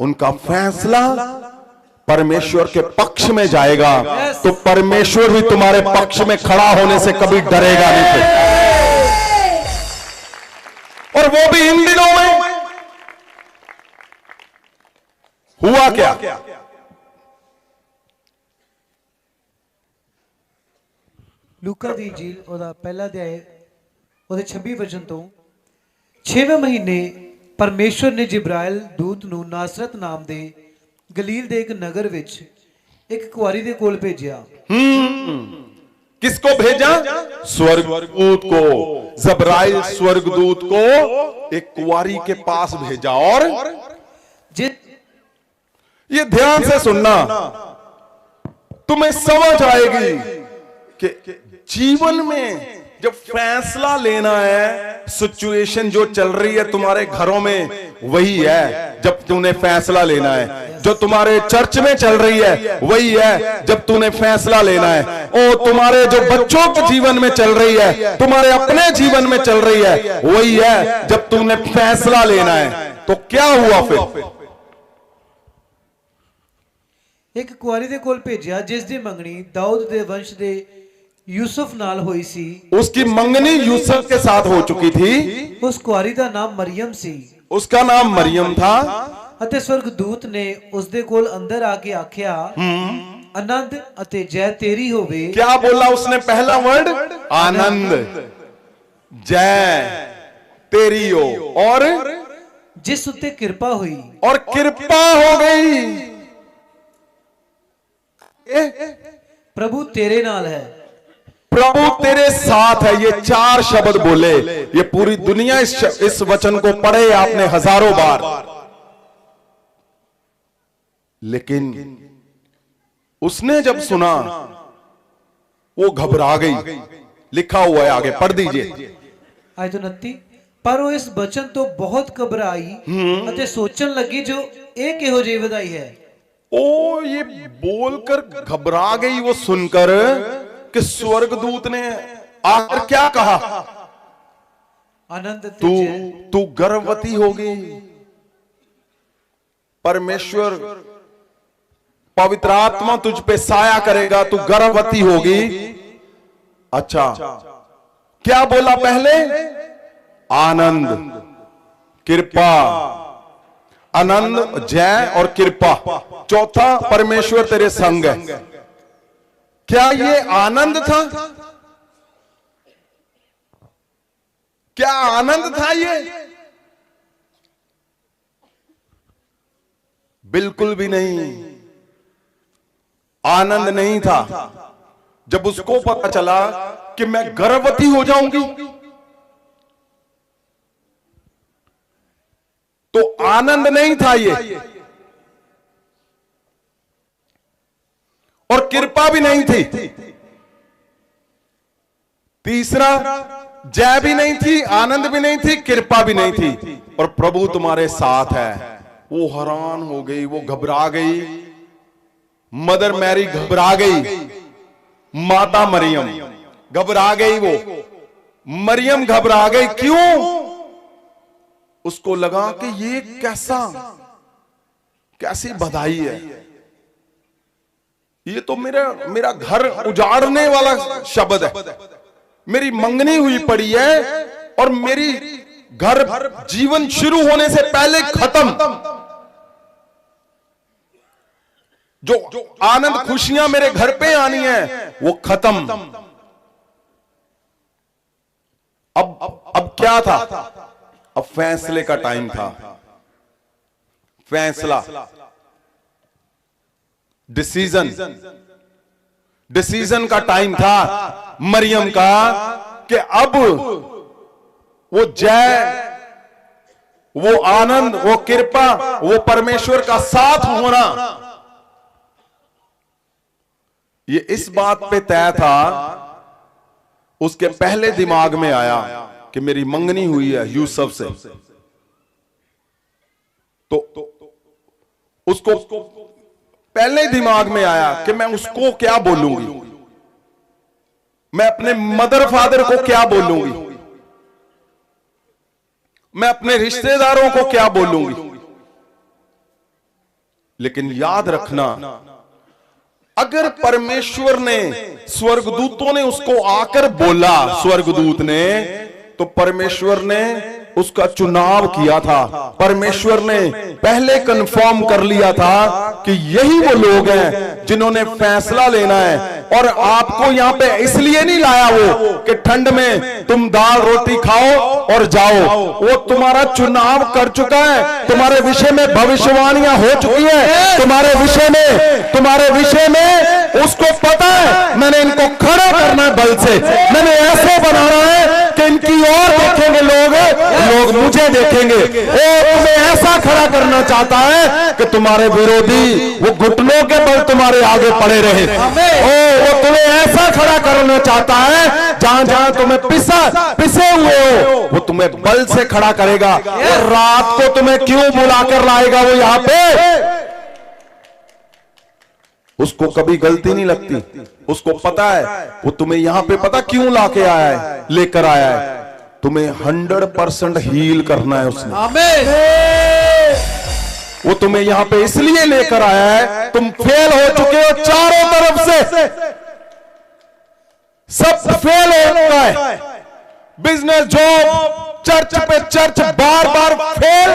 उनका फैसला परमेश्वर के पक्ष में जाएगा, तो परमेश्वर भी तुम्हारे पक्ष में खड़ा होने से कभी डरेगा नहीं। और वो भी इन दिनों में। हुआ क्या? ਲੂਕਾ ਦੀ ਇੰਜੀਲ ਉਹਦਾ ਪਹਿਲਾ ਅਧਿਆਇ ਉਹਦੇ 26 ਵਚਨ ਤੋਂ 6ਵੇਂ ਮਹੀਨੇ ਪਰਮੇਸ਼ਵਰ ਨੇ ਜਿਬਰਾਇਲ ਦੂਤ ਨੂੰ ਨਾਸਰਤ ਨਾਮ ਦੇ ਗਲੀਲ ਦੇ ਇੱਕ ਨਗਰ ਵਿੱਚ ਇੱਕ ਕੁਆਰੀ ਦੇ ਕੋਲ ਭੇਜਿਆ। किसको भेजा? स्वर्गदूत को। जबराइल स्वर्गदूत को एक कुंवारी के पास भेजा। और ये ध्यान से सुनना, तुम्हें समझ आएगी कि जीवन में जब फैसला लेना है, सिचुएशन जो चल रही है तुम्हारे घरों में वही है जब तूने फैसला लेना है, जो तुम्हारे चर्च में चल रही है वही है जब तूने फैसला लेना है, और तुम्हारे जो बच्चों के जीवन में चल रही है, तुम्हारे अपने जीवन में चल रही है वही है जब तूने फैसला लेना है। तो क्या हुआ फिर? एक कुआरी दे कोल भेजिया जिस दी मंगनी दाऊद दे वंश दे यूसुफ नाल होई सी, उसकी मंगनी यूसुफ के साथ हो चुकी थी। उस कुआरी दा नाम मरियम सी, उसका नाम मरियम था। ਅਤੇ स्वर्गदूत ने उसदे कोल अंदर आके आख्या, आनंद ਅਤੇ जय तेरी होवे। क्या बोला उसने? पहला वर्ड आनंद, जय तेरी हो, और जिस उत्ते कृपा हुई, और कृपा हो गई। प्रभु तेरे नाल है, प्रभु तेरे साथ है। ये 4 शब्द बोले। ये पूरी दुनिया इस वचन को पढ़े आपने हजारों बार, लेकिन उसने जब सुना वो घबरा गई। लिखा हुआ है, आगे पढ़ दीजिए। आयत 29। पर वो इस वचन तो बहुत घबराई ਅਤੇ सोचन लगी जो एक किहो जी ਵਧਾਈ है। ओ, ये बोलकर घबरा गई वो सुनकर कि स्वर्गदूत ने आकर क्या कहा? आनंद तू गर्भवती होगी, परमेश्वर पवित्र आत्मा तुझ पे साया करेगा, तू गर्भवती होगी। अच्छा, क्या बोला पहले? आनंद, कृपा, आनंद, जय और कृपा। चौथा, परमेश्वर तेरे संग है। क्या ये आनंद था? क्या आनंद था ये? बिल्कुल भी नहीं, आनंद नहीं था। जब उसको पता चला कि मैं गर्भवती हो जाऊंगी, तो आनंद नहीं था ये, और कृपा भी नहीं थी। तीसरा, जय भी नहीं थी, आनंद भी नहीं थी, कृपा भी नहीं थी, और प्रभु तुम्हारे साथ है। वो हैरान हो गई, वो घबरा गई। मदर मैरी घबरा गई, माता मरियम घबरा गई। वो मरियम घबरा गई। क्यों? उसको लगा कि ये कैसी बधाई है, ये तो मेरा घर उजाड़ने वाला शब्द है। मेरी मंगनी हुई पड़ी है और मेरी घर जीवन शुरू होने से पहले खत्म। जो आनंद खुशियां मेरे घर पे आनी है वो खत्म। अब क्या था? अब फैसले का टाइम था। फैसला, डिसीजन का टाइम था मरियम का, कि अब वो जय, वो आनंद, वो कृपा, वो परमेश्वर का साथ होना, ये इस बात पे तय था। उसके पहले दिमाग में आया कि मेरी मंगनी हुई है यूसुफ से, तो उसको पहले दिमाग में आया कि मैं उसको क्या बोलूंगी, मैं अपने मदर फादर को क्या बोलूंगी, मैं अपने रिश्तेदारों को क्या बोलूंगी। लेकिन याद रखना, अगर परमेश्वर ने, स्वर्गदूतों ने उसको आकर बोला, स्वर्गदूत ने, तो परमेश्वर ने उसका चुनाव किया था। परमेश्वर ने पहले कंफर्म कर लिया था कि यही वो लोग हैं जिन्होंने फैसला लेना है। और आपको यहां पे इसलिए नहीं लाया वो कि ठंड में तुम दाल रोटी खाओ और जाओ। वो तुम्हारा चुनाव कर चुका है, तुम्हारे विषय में भविष्यवाणियां हो चुकी है, तुम्हारे विषय में उसको पता है। मैंने इनको खड़ा करना है बल से, मैंने ऐसे बनाना है कि इनकी ओर देखेंगे लोग मुझे देखेंगे। वो तुम्हें ऐसा खड़ा करना चाहता है कि तुम्हारे विरोधी वो घुटनों के बल तुम्हारे आगे पड़े रहे। वो तुम्हें ऐसा खड़ा करना चाहता है, जहां तुम्हें पिसे हुए हो वो तुम्हें बल से खड़ा करेगा। और रात को तुम्हें क्यों बुलाकर लाएगा वो यहाँ पे? उसको कभी गलती नहीं लगती, उसको पता है वो तुम्हें यहां पे पता क्यों लाके आया है, लेकर आया है। तुम्हें 100% हील करना है उसने। आमीन। वो तुम्हें यहां पे इसलिए लेकर आया है, तुम फेल हो चुके हो चारों तरफ से। सब फेल हो चुका है, बिजनेस, जॉब, चर्च पे चर्च, बार बार फेल।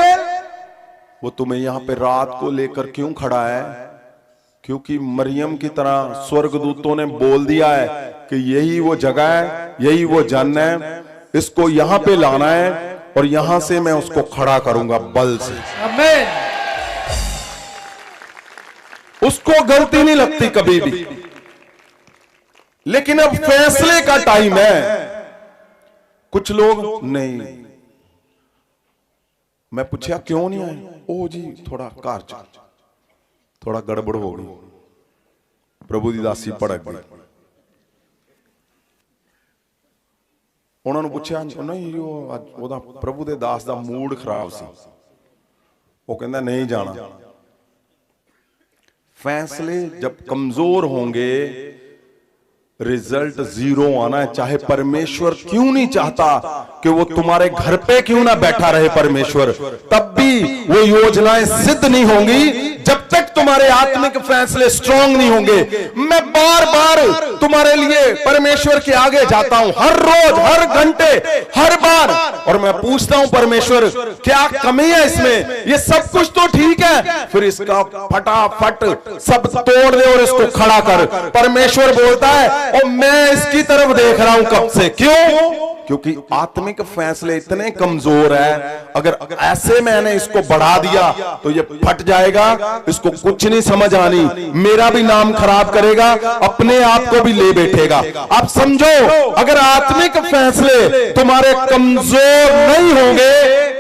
वो तुम्हें यहां पे रात को लेकर क्यों खड़ा है? क्योंकि मरियम की तरह स्वर्गदूतों ने बोल दिया है कि यही वो जगह है, यही वो जन है, इसको यहां पे लाना है और यहां से मैं उसको खड़ा करूंगा बल से। आमीन। उसको गलती नहीं लगती कभी भी, लेकिन अब फैसले का टाइम है। कुछ लोग नहीं, मैं पूछा क्यों नहीं आए? ओ जी थोड़ा कार थोड़ा गड़बड़ हो गई, प्रभु दी दासी भड़क गई। ਉਹਨਾਂ ਨੂੰ ਪੁੱਛਿਆ ਨਹੀਂ ਉਹ ਅੱਜ ਉਹਦਾ ਪ੍ਰਭੂ ਦੇ ਦਾਸ ਦਾ ਮੂਡ ਖਰਾਬ ਸੀ, ਉਹ ਕਹਿੰਦਾ नहीं जाना। फैसले जब कमजोर होंगे रिजल्ट जीरो आना है। चाहे परमेश्वर क्यों नहीं चाहता कि वो तुम्हारे घर पे क्यों ना बैठा रहे परमेश्वर, तब भी वो योजनाएं सिद्ध नहीं होंगी जब तक तुम्हारे आत्मिक फैसले स्ट्रांग नहीं होंगे। मैं बार बार तुम्हारे लिए परमेश्वर के आगे जाता हूं, हर रोज, हर घंटे, हर बार, और मैं पूछता हूं परमेश्वर क्या कमी है इसमें? ये सब कुछ तो ठीक है, फिर इसका फटाफट सब तोड़ दे और इसको खड़ा कर। परमेश्वर बोलता है और मैं इसकी तरफ देख रहा हूं कब से। क्यों? क्योंकि आत्मिक फैसले इतने कमजोर है, अगर ऐसे मैंने इसको बढ़ा दिया तो ये फट जाएगा, इसको कुछ नहीं समझ आनी, मेरा भी नाम खराब करेगा, अपने आप को भी ले बैठेगा। आप समझो, अगर आत्मिक फैसले तुम्हारे कमजोर नहीं होंगे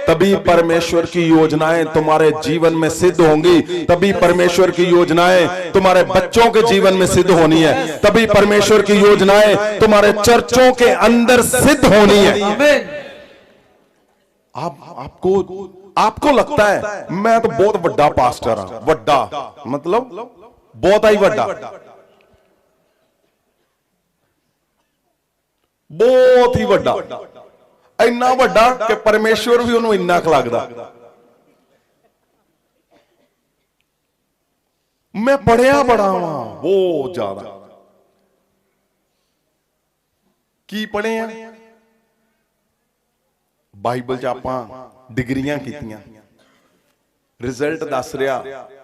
तभी परमेश्वर की योजनाएं तुम्हारे जीवन में सिद्ध होंगी, तभी परमेश्वर की योजनाएं तुम्हारे बच्चों के जीवन में सिद्ध होनी है, तभी परमेश्वर की योजनाएं तुम्हारे चर्चों के अंदर सिद्ध होनी है। आपको लगता है मैं तो बहुत बड़ा पास्टर हां, बड़ा मतलब बहुत ही बड़ा, बहुत ही बड़ा, इन्ना बड़ा कि परमेश्वर भी उन्होंने इन्ना क लगदा। मैं पढ़िया बड़ा हां बहुत ज्यादा। की पढ़े हैं? बाइबल च आपां डिग्रियां कीतियां, रिजल्ट दस रहा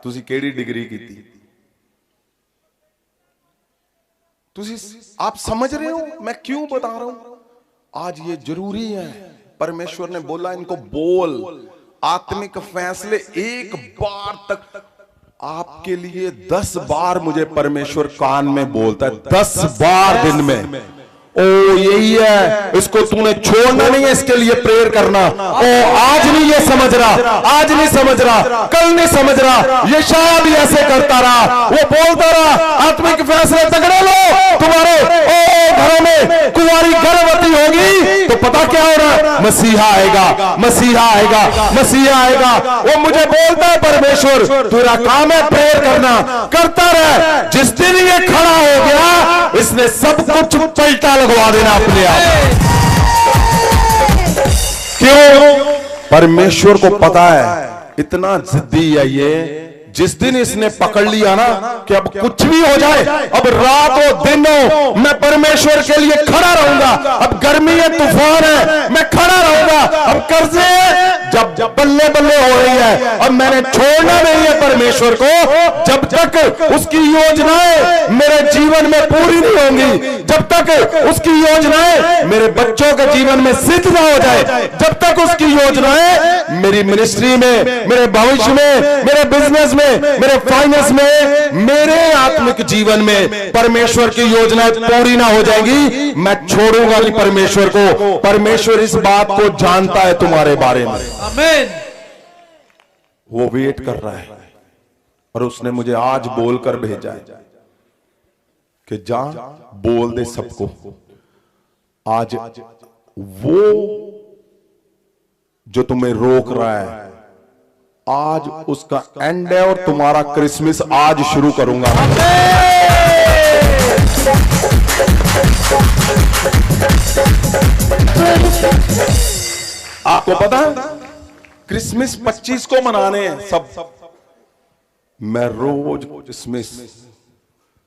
तुसी केड़ी डिग्री कीती। तुसी आप समझ रहे हो मैं क्यों बता रहा हूं? आज ये जरूरी है। परमेश्वर ने बोला इनको बोल, आत्मिक फैसले एक बार तक आपके लिए 10 बार मुझे परमेश्वर कान में बोलता है, 10 बार दिन में। ओ यही है, इसको तूने छोड़ना नहीं है, इसके लिए प्रेयर करना। ओ आज नहीं ये समझ रहा, आज नहीं समझ रहा, कल नहीं समझ रहा, ये शायद भी ऐसे करता रहा, वो बोलता रहा। आत्मिक फैसले तगड़े लो तुम्हारे। ओ घरों में कुंवारी गर्भवती होगी तो पता क्या हो रहा है? मसीहा आएगा, मसीहा आएगा, मसीहा आएगा। वो मुझे बोलता है परमेश्वर तेरा काम है प्रेयर करना, करता रहे। जिस दिन ये खड़ा हो गया इसने सब कुछ पलटा लगवा देना अपने आप। क्यों? परमेश्वर को पता है इतना जिद्दी है ये। जिस दिन इसने पकड़ लिया ना कि अब कुछ भी हो जाए, अब रात हो दिन हो, मैं परमेश्वर के लिए खड़ा रहूंगा। अब गर्मी है, तूफान है, मैं खड़ा रहूंगा। अब कर्जे है, जब बल्ले बल्ले हो रही है, अब मैंने छोड़ना नहीं है परमेश्वर को जब तक उसकी योजनाएं मेरे जीवन में पूरी नहीं होंगी, जब तक उसकी योजनाएं मेरे बच्चों के जीवन में सिद्ध ना हो जाए, जब तक उसकी योजनाएं मेरी मिनिस्ट्री में, मेरे भविष्य में, मेरे बिजनेस में, मेरे फाइनेंस में, मेरे आत्मिक जीवन में परमेश्वर की योजनाएं पूरी ना हो जाएंगी, मैं छोड़ूंगा नहीं परमेश्वर को। परमेश्वर इस बात को जानता है तुम्हारे बारे में। आमीन। वो वेट कर रहा है और उसने मुझे आज बोलकर भेजा है कि जा बोल दे सबको। आज वो जो तुम्हें रोक रहा है आज उसका एंड है और तुम्हारा क्रिसमस आज शुरू करूंगा। आपको पता है क्रिसमस 25 को मनाने हैं सब। मैं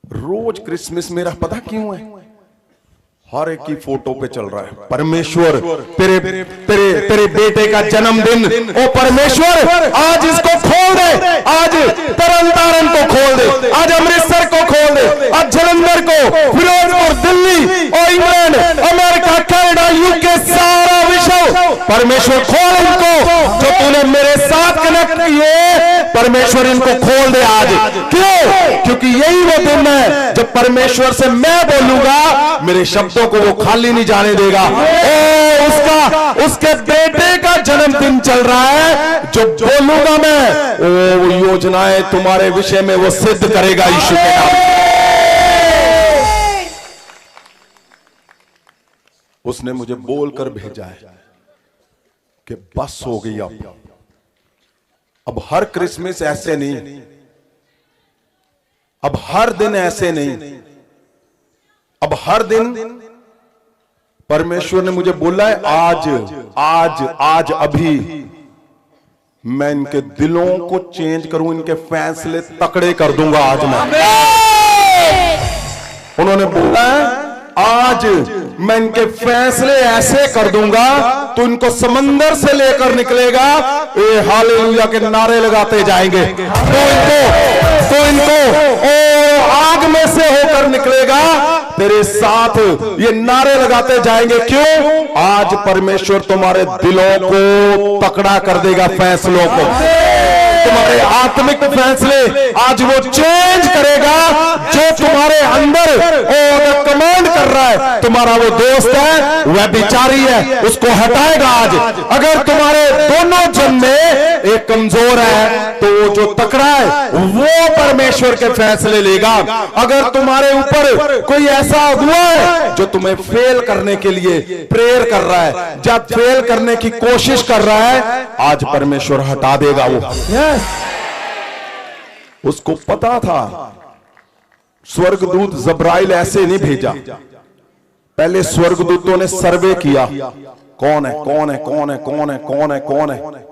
रोज क्रिसमस मेरा पता क्यों है? हर एक की फोटो पे चल रहा है परमेश्वर तेरे तेरे तेरे बेटे का जन्मदिन, ओ परमेश्वर आज इसको खोल दे, आज तरन तारण को खोल दे, आज अमृतसर को खोल दे, आज जलंधर को, फिरोजपुर, दिल्ली और इंग्लैंड, अमेरिका, कनाडा, यूके, सारा विश्व परमेश्वर खोल इनको, जो तूने मेरे साथ कनेक्ट किए परमेश्वर इनको खोल दे आज। क्यों? क्योंकि यही वो दिन है जब परमेश्वर से मैं बोलूंगा मेरे शब्दों को वो खाली नहीं जाने देगा। ओ उसके बेटे का जन्मदिन चल रहा है, जो बोलूंगा मैं वो योजनाएं तुम्हारे विषय में वो सिद्ध करेगा यीशु के नाम। उसने मुझे बोलकर भेजा है कि बस हो गई अब हर क्रिसमस ऐसे नहीं, अब हर दिन ऐसे नहीं, अब हर दिन परमेश्वर ने मुझे बोला है आज आज आज अभी मैं इनके दिलों को चेंज करूं, इनके फैसले तकड़े कर दूंगा आज मैं। उन्होंने बोला है आज मैं इनके फैसले ऐसे कर दूंगा तो इनको समंदर से लेकर निकलेगा, ए हालेलुया के नारे लगाते जाएंगे, तो इनको ओ आग में से होकर निकलेगा तेरे साथ ये नारे लगाते जाएंगे। क्यों? आज परमेश्वर तुम्हारे दिलों को तकड़ा कर देगा, फैसलों को, तुम्हारे आत्मिक फैसले आज वो चेंज करेगा। जो तुम्हारे अंदर कमांड कर रहा है, तुम्हारा वो दोस्त है, वह बिचारी है, उसको हटाएगा आज। अगर तुम्हारे दोनों जन में एक कमजोर है तो वो जो तकड़ा है वो परमेश्वर के फैसले लेगा। अगर तुम्हारे ऊपर कोई ऐसा अगुआ है जो तुम्हें फेल करने के लिए प्रेयर कर रहा है, जब फेल करने की कोशिश कर रहा है, आज परमेश्वर हटा देगा वो। उसको पता था स्वर्गदूत जब्राइल ऐसे नहीं भेजा, पहले स्वर्गदूतों ने सर्वे किया, कौन है कौन है कौन है कौन है कौन है कौन है,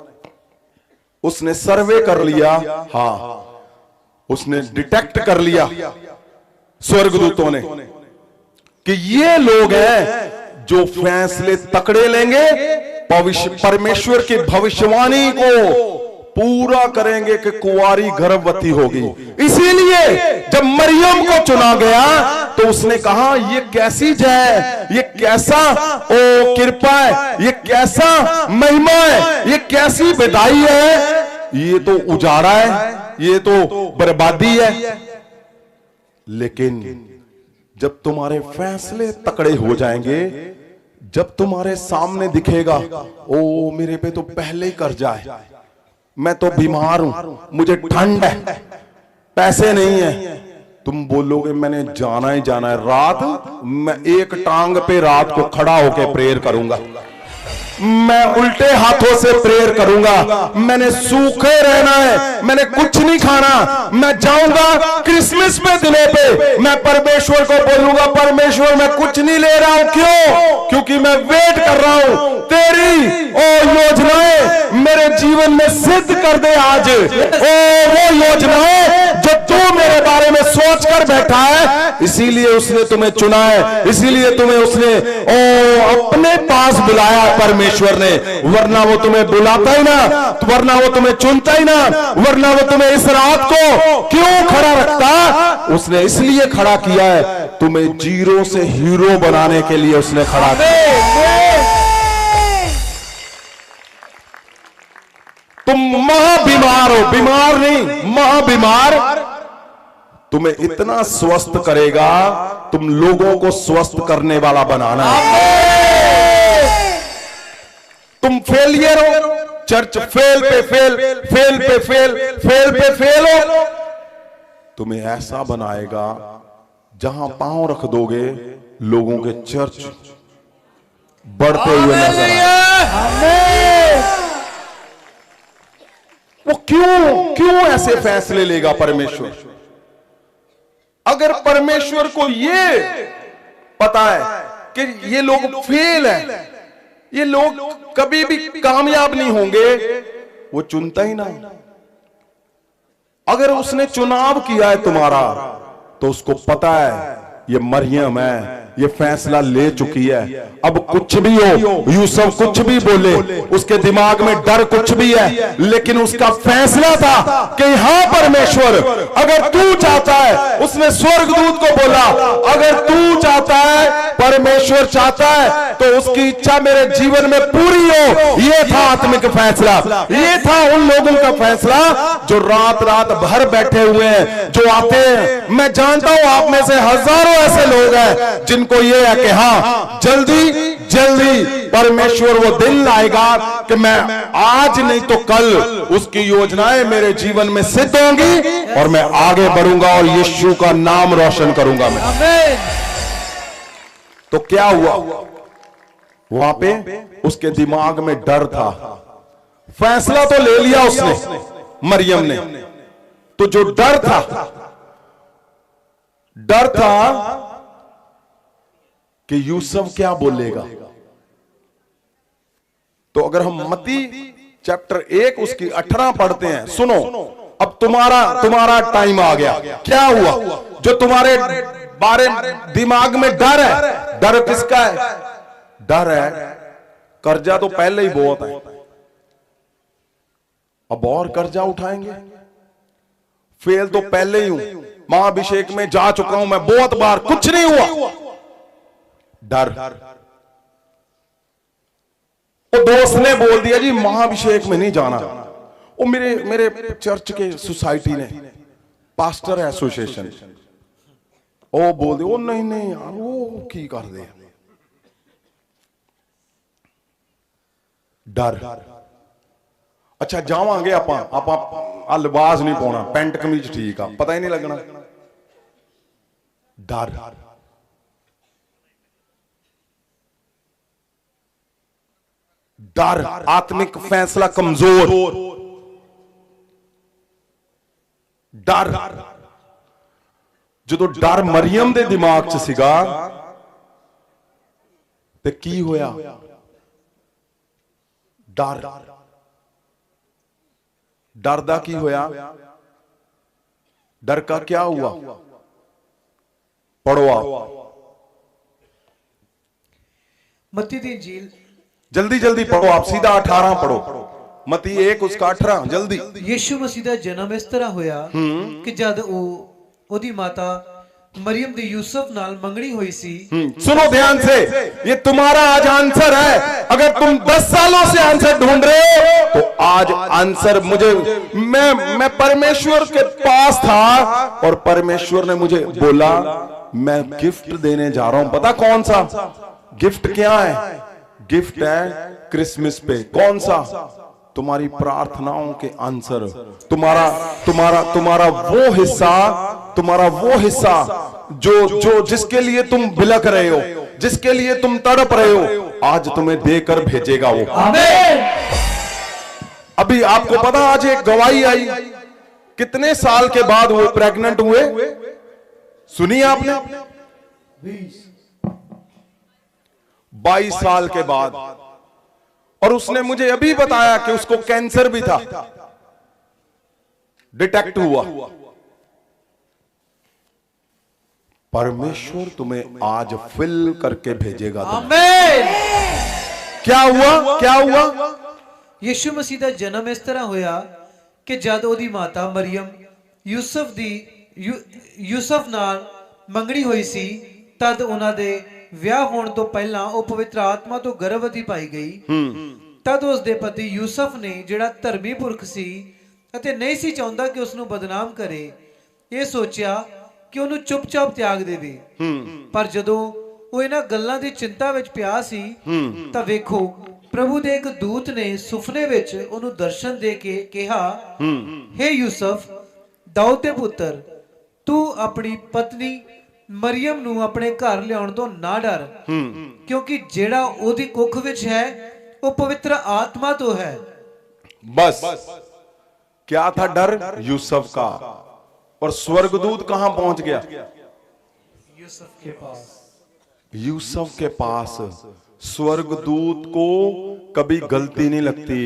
उसने सर्वे कर लिया, हाँ उसने डिटेक्ट कर लिया स्वर्गदूतों ने कि ये लोग हैं जो फैसले तकड़े लेंगे, परमेश्वर की भविष्यवाणी को पूरा करेंगे कि कुंवारी गर्भवती होगी। इसीलिए जब मरियम को चुना गया तो उसने कहा ये कैसी जय, ये कैसा ओ कृपा है, ये कैसा महिमा है, ये कैसी विदाई है, ये तो उजाड़ा है, ये तो बर्बादी है। लेकिन जब तुम्हारे फैसले तकड़े हो जाएंगे, जब तुम्हारे सामने दिखेगा ओ मेरे पे तो पहले ही कर्जा है, मैं तो बीमार हूं, मुझे ठंड है, पैसे नहीं है, तुम बोलोगे मैंने जाना ही जाना है, रात मैं एक टांग पे रात को खड़ा होकर प्रेयर करूंगा, मैं उल्टे हाथों से प्रेयर करूंगा, मैंने सूखे रहना है, मैंने कुछ नहीं खाना, मैं जाऊंगा क्रिसमस पे दिनों पे मैं परमेश्वर को बोलूंगा परमेश्वर मैं कुछ नहीं ले रहा हूं। क्यों? क्योंकि मैं वेट कर रहा हूं तेरी ओ योजनाएं मेरे जीवन में सिद्ध कर दे आज। ओ वो योजनाएं जो तू मेरे बारे में सोच कर बैठा है, इसीलिए उसने तुम्हें चुना है, इसीलिए तुम्हें उसने ओ अपने पास बुलाया परमेश्वर ने, वरना वो तुम्हें बुलाता ही ना, वरना वो तुम्हें चुनता ही ना, वरना वो तुम्हें इस रात को क्यों खड़ा रखता? उसने इसलिए खड़ा किया है, तुम्हें जीरो से हीरो बनाने के लिए उसने खड़ा किया। तुम महाबीमार हो, बीमार नहीं महाबीमार, तुम्हें इतना स्वस्थ करेगा, तुम लोगों को स्वस्थ करने वाला बनाना है। तुम फेलियर हो, चर्च फेल पे फेल, फेल पे फेल, फेल पे फेल हो, तुम्हें ऐसा बनाएगा जहां पांव रख दोगे लोगों के चर्च बढ़ते हुए नजर आएंगे। वो क्यों ऐसे फैसले लेगा परमेश्वर? अगर परमेश्वर को ये पता है कि ये लोग फेल हैं, ये लोग कभी भी कामयाब नहीं होंगे, वो चुनता ही ना। अगर उसने चुनाव किया है तुम्हारा, तो उसको पता है ये मरियम है, ये फैसला ले चुकी है। अब कुछ भी हो, यूसुफ कुछ भी बोले, उसके दिमाग में डर कुछ भी है, लेकिन उसका फैसला था कि हाँ परमेश्वर, अगर तू चाहता है, उसने स्वर्गदूत को बोला, अगर तू चाहता है, परमेश्वर चाहता है, तो उसकी इच्छा मेरे जीवन में पूरी हो। ये था आत्मिक फैसला, ये था उन लोगों का फैसला जो रात रात भर बैठे हुए हैं, जो आते हैं। मैं जानता हूं आप में से हजारों ऐसे लोग हैं जिनको ये है कि हाँ जल्दी जल्दी परमेश्वर वो दिन लाएगा कि मैं आज नहीं तो कल उसकी योजनाएं मेरे जीवन में सिद्ध होंगी और मैं आगे बढ़ूंगा और यीशु का नाम रोशन करूंगा मैं। तो क्या हुआ वहां पे? उसके दिमाग में डर था। फैसला तो ले लिया उसने, मरियम ने, तो जो डर था कि यूसुफ क्या बोलेगा। तो अगर हम मत्ती चैप्टर 1 उसकी 18 पढ़ते हैं, सुनो, अब तुम्हारा टाइम आ गया। क्या हुआ? जो तुम्हारे बारे दिमाग में डर है, डर किसका है? डर है कर्जा तो पहले ही बहुत है, अब और कर्जा उठाएंगे। फेल तो पहले ही हूं, महाअभिषेक में जा चुका हूं मैं बहुत बार, कुछ नहीं हुआ। डर। वो दोस्त ने बोल दिया जी महाअभिषेक में नहीं जाना। वो मेरे चर्च के सोसाइटी ने, पास्टर एसोसिएशन, वो बोल दे, वो नहीं यार वो की कर दे। डर। अच्छा जावांगे आप लिबास नहीं पाना, पेंट कमीज ठीक है, पता ही नहीं लगना। डर। डर, आत्मिक फैसला कमजोर। डर, जो डर मरियम दे दिमाग च सीगा ते की होया? डर। डर दा की होया? डर का क्या हुआ? पढ़ो आप मत्ती दी इंजील, जल्दी जल्दी पढ़ो आप, सीधा 18 पढ़ो, मत्ती 1 उसका 18 जल्दी। यीशु मसीह दा जन्म इस तरह होया कि जद ओदी माता मरियम दी यूसुफ नाल मंगनी हुई सी। सुनो ध्यान से, ये तुम्हारा आज आंसर है। अगर तुम 10 सालों से आंसर ढूंढ रहे हो तो आज आंसर मुझे, मैं परमेश्वर के पास था और परमेश्वर ने मुझे बोला मैं गिफ्ट देने जा रहा हूं। पता कौन सा गिफ्ट? क्या है? गिफ्ट है क्रिसमस पे। कौन सा? तुम्हारी प्रार्थनाओं के आंसर, तुम्हारा वो हिस्सा जो जिसके लिए तुम बिलक रहे हो, जिसके लिए तुम तड़प रहे हो, आज तुम्हें देकर भेजेगा वो। आमीन। अभी आपको पता, आज एक गवाही आई, कितने साल के बाद वो प्रेग्नेंट हुए, सुनिए आपने? 22 साल के बाद। और उसने मुझे अभी बताया कि उसको कैंसर भी था, डिटेक्ट हुआ। परमेश्वर तुम्हें आज फिल करके भेजेगा। आमीन। क्या हुआ? क्या हुआ? यीशु मसीह दा जन्म इस तरह होया कि जद ओदी माता मरियम यूसुफ नाल मंगनी हुई सी, तद उन्हां दे ਵਿਆਹ ਹੋਣ ਤੋਂ ਪਹਿਲਾਂ ਉਹ ਪਵਿੱਤਰ ਆਤਮਾ ਤੋਂ ਗਰਭਵਤੀ ਪਾਈ ਗਈ। ਤਦ ਉਸ ਦੇ ਪਤੀ ਯੂਸਫ ਨੇ, ਜਿਹੜਾ ਧਰਮੀ ਪੁਰਖ ਸੀ ਅਤੇ ਨਹੀਂ ਸੀ ਚਾਹੁੰਦਾ ਕਿ ਉਸ ਨੂੰ ਬਦਨਾਮ ਕਰੇ, ਇਹ ਸੋਚਿਆ ਕਿ ਉਹਨੂੰ ਚੁੱਪਚਾਪ ਤਿਆਗ ਦੇਵੇ। ਪਰ ਜਦੋਂ ਉਹ ਇਹਨਾਂ ਗੱਲਾਂ ਦੀ ਚਿੰਤਾ ਵਿੱਚ ਪਿਆ ਸੀ ਤਾਂ ਵੇਖੋ ਪ੍ਰਭੂ ਦੇ ਇੱਕ ਦੂਤ ਨੇ ਸੁਪਨੇ ਵਿੱਚ ਉਹਨੂੰ ਦਰਸ਼ਨ ਦੇ ਕੇ ਕਿਹਾ, हे ਯੂਸਫ दाऊद ਦੇ ਪੁੱਤਰ, ਤੂੰ ਆਪਣੀ ਪਤਨੀ मरियम नू अपने घर लियाउण तो ना डर, क्योंकि जेड़ा ओदी कुख विच है वो पवित्र आत्मा तो है। बस क्या था डर? यूसुफ का। और स्वर्गदूत कहां पहुंच गया? यूसुफ के पास। यूसुफ के पास। स्वर्गदूत को कभी गलती नहीं लगती।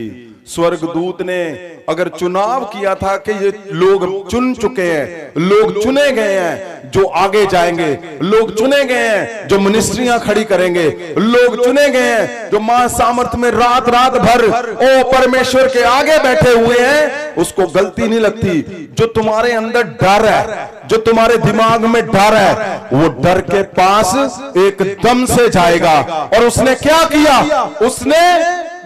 स्वर्गदूत ने अगर चुनाव किया था कि ये लोग चुन चुके हैं, लोग चुने गए हैं जो आगे जाएंगे, लोग चुने गए हैं जो मिनिस्ट्रियां खड़ी करेंगे, लोग चुने गए हैं जो मां सामर्थ में रात रात भर ओ परमेश्वर के आगे बैठे हुए हैं, उसको गलती नहीं लगती। जो तुम्हारे अंदर डर है, जो तुम्हारे दिमाग में डर है, वो डर के पास एकदम से जाएगा। और उसने क्या किया? उसने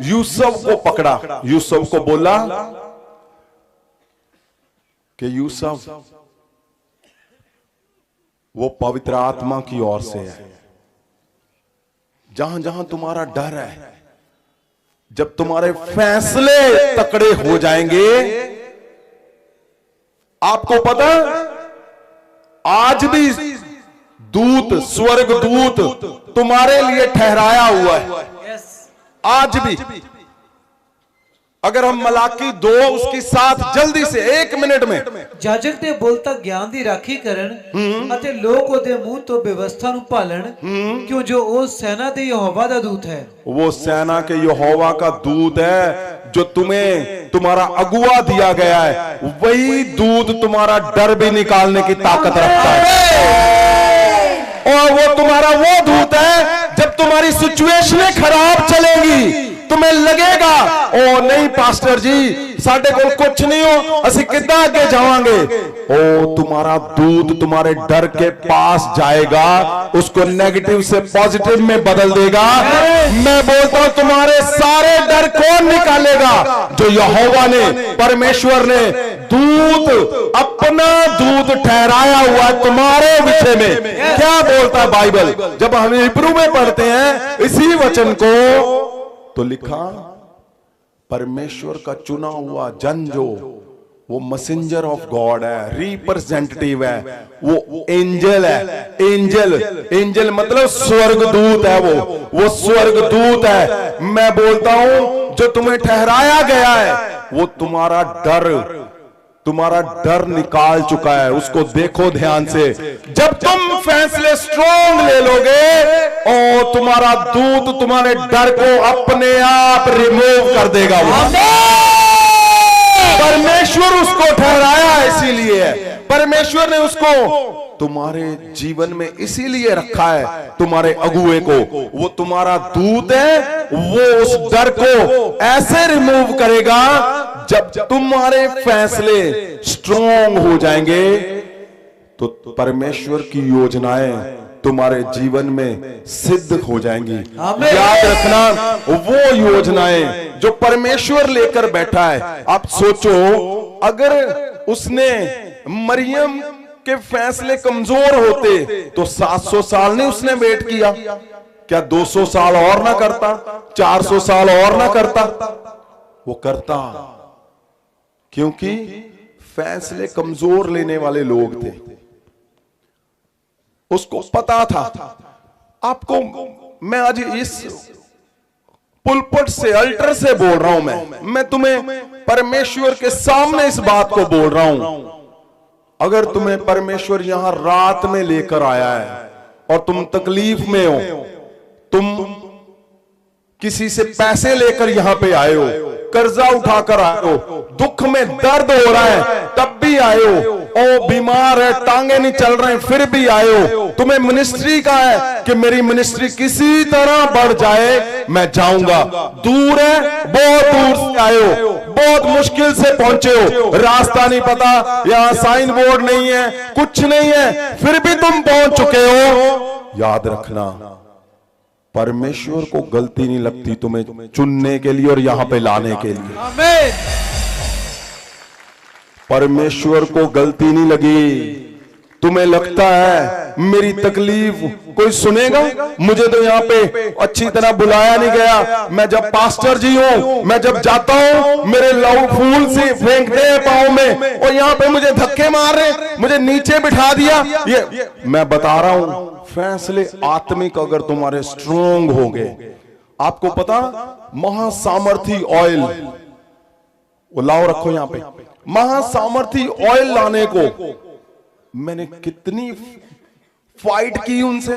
यूसुफ को पकड़ा, यूसुफ को बोला कि यूसुफ वो पवित्र आत्मा की ओर से है। जहां जहां तुम्हारा डर है, जब तुम्हारे फैसले तकड़े हो जाएंगे, आपको पता आज भी दूत, स्वर्ग दूत तुम्हारे लिए ठहराया हुआ है। आज भी अगर हम मलाकी 2 उसकी 7 जल्दी से 1 मिनट में, ਜਾਜਕ ਦੇ ਬੋਲ ਤੱਕ ਗਿਆਨ ਦੀ ਰਾਖੀ ਕਰਨ ਅਤੇ ਲੋਕ ਉਹਦੇ ਮੂੰਹ ਤੋਂ ਵਿਵਸਥਾ ਨੂੰ ਭਾਲਣ, ਕਿਉਂ ਜੋ ਉਹ ਸੈਨਾ ਦੇ ਯਹੋਵਾ ਦਾ ਦੂਤ ਹੈ। वो सेना के यहोवा का दूत है जो तुम्हें तुम्हारा अगुआ दिया गया है। वही दूत तुम्हारा डर भी निकालने की ताकत रखता है। और वो तुम्हारा वो दूत है जब तुम्हारी सिचुएशनें खराब चलेंगी, तुम्हें लगेगा ओ नहीं पास्टर जी साडे कोल कुछ नहीं हो, असि किद्दां आगे जावांगे, ओ तुम्हारा दूत तुम्हारे डर के पास जाएगा, उसको नेगेटिव से पॉजिटिव में बदल देगा। मैं बोलता हूं तुम्हारे सारे डर कौन निकालेगा? जो यहोवा ने, परमेश्वर ने दूत, अपना दूत ठहराया हुआ तुम्हारे विषय में। क्या बोलता है बाइबल? जब हम हिब्रू में पढ़ते हैं इसी वचन को, तो लिखा परमेश्वर का चुना हुआ जन जो वो मैसेंजर ऑफ गॉड है, रिप्रेजेंटेटिव है, वो एंजल है। एंजल मतलब स्वर्गदूत है। वो स्वर्गदूत है। मैं बोलता हूं जो तुम्हें ठहराया गया है वो तुम्हारा डर निकाल चुका है। उसको देखो ध्यान से। जब तुम फैसले स्ट्रॉन्ग ले लोगे और तुम्हारा दूत तुम्हारे डर को अपने आप रिमूव कर देगा। परमेश्वर उसको ठहराया इसीलिए है, परमेश्वर ने उसको तुम्हारे जीवन में इसीलिए रखा है, तुम्हारे अगुए को। वो तुम्हारा दूत है, वो उस डर को ऐसे रिमूव करेगा जब तुम्हारे फैसले स्ट्रॉन्ग हो जाएंगे तो परमेश्वर की योजनाएं तुम्हारे जीवन में सिद्ध हो जाएंगी। याद रखना, वो योजनाएं जो परमेश्वर लेकर बैठा है। आप सोचो, अगर उसने मरियम के फैसले कमजोर होते तो 700 साल नहीं उसने वेट किया? क्या 200 साल और ना करता? 400 साल और ना करता? वो करता, क्योंकि फैसले कमजोर लेने वाले लोग थे। उसको पता था। आपको मैं आज इस पुलपट से, अल्टर से बोल रहा हूं। मैं तुम्हें परमेश्वर के सामने इस बात को बोल रहा हूं। अगर तुम्हें परमेश्वर यहां रात में लेकर आया है और तुम तकलीफ में हो, तुम किसी से पैसे लेकर यहां पे आए हो, कर्जा उठाकर आए हो, दुख में दर्द हो रहा है तब भी आए हो, ओ बीमार है, टांगे नहीं चल रहे फिर भी आए हो, तुम्हें मिनिस्ट्री का है कि मेरी मिनिस्ट्री किसी तरह बढ़ जाए, मैं जाऊंगा। दूर है, बहुत दूर से आए हो, बहुत मुश्किल से पहुंचे हो, रास्ता नहीं पता, यहां साइन बोर्ड नहीं है, कुछ नहीं है, फिर भी तुम पहुंच चुके हो। याद रखना, परमेश्वर को गलती नहीं लगती तुम्हें चुनने के लिए और यहां पे लाने के लिए। आमीन। परमेश्वर को गलती नहीं लगी। तुम्हें लगता है मेरी तकलीफ कोई सुनेगा, मुझे तो यहाँ पे अच्छी तरह बुलाया नहीं गया, मैं जब पास्टर जी हूँ, मैं जब जाता हूँ मेरे लव फूल से फेंकते हैं पाँव में और यहाँ पे मुझे धक्के मार रहे, मुझे नीचे बिठा दिया। ये मैं बता रहा हूँ, फैसले आत्मिक अगर तुम्हारे स्ट्रोंग हो गए, आपको पता, महासामर्थी ऑयल वो लाओ, रखो यहाँ पे, महासामर्थी ऑयल लाने को मैंने कितनी फाइट की उनसे।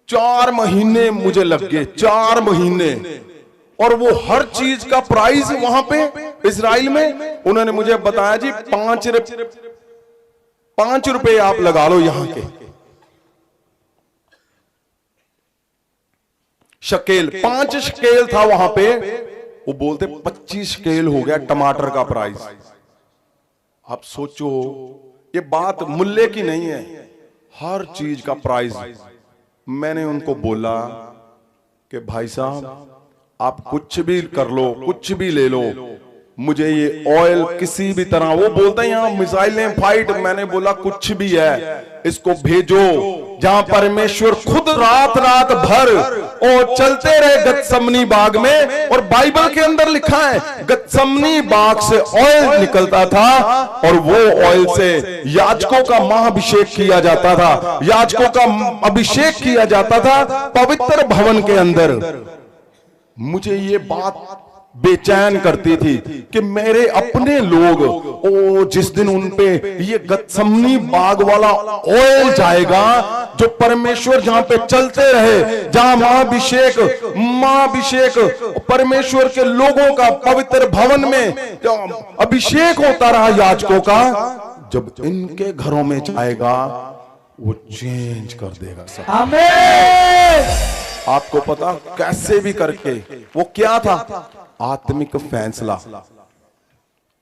4 महीने मुझे लग गए, 4 महीने और वो हर चीज का प्राइस वहां पे इजराइल में उन्होंने मुझे बताया जी 5 रुपए आप लगा लो यहां के शकेल, 5 शकेल था वहां पे, वो बोलते 25 शकेल हो गया टमाटर का प्राइस। आप सोचो ये बात मूल्य की नहीं है, हर चीज का प्राइस। मैंने उनको बोला कि भाई साहब आप कुछ भी कर लो, कुछ भी ले लो, मुझे ये ऑयल किसी भी तरह, वो बोलते हैं यहाँ मिसाइलें फाइट, मैंने बोला कुछ भी है इसको भेजो जहां परमेश्वर खुद रात रात भर और चलते रहे गतसमनी बाग में। और बाइबल के अंदर लिखा है गतसमनी बाग से ऑयल निकलता था और वो ऑयल से याजकों का महाअभिषेक किया जाता था, याजकों का अभिषेक किया जाता था पवित्र भवन के अंदर। मुझे ये बात बेचैन करती थी कि मेरे अपने लोग, ओ जिस दिन उन पे ये गतसमनी बाग वाला ऑयल जाएगा, जो परमेश्वर जहां पे चलते रहे, जहां महाअभिषेक परमेश्वर के लोगों का पवित्र भवन में अभिषेक होता रहा याजकों का, जब इनके घरों में जाएगा वो चेंज कर देगा सब। आमीन। आपको पता कैसे भी करके, वो क्या था? आत्मिक फैसला,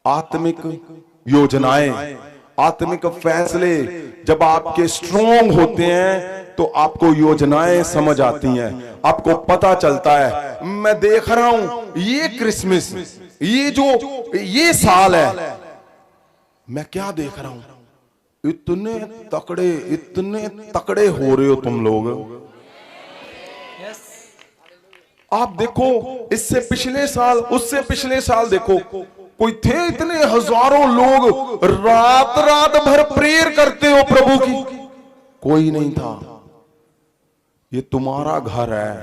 आत्मिक योजनाएं, आत्मिक फैसले जब आपके स्ट्रॉन्ग होते हैं तो आपको योजनाएं समझ आती हैं, आपको पता चलता है। मैं देख रहा हूं ये क्रिसमस, ये साल है, मैं क्या देख रहा हूं, इतने तकड़े हो रहे हो तुम लोग। आप देखो इससे पिछले साल, उससे पिछले साल देखो, कोई थे इतने हजारों लोग रात रात भर प्रेयर करते हो प्रभु की? कोई नहीं था। ये तुम्हारा घर है,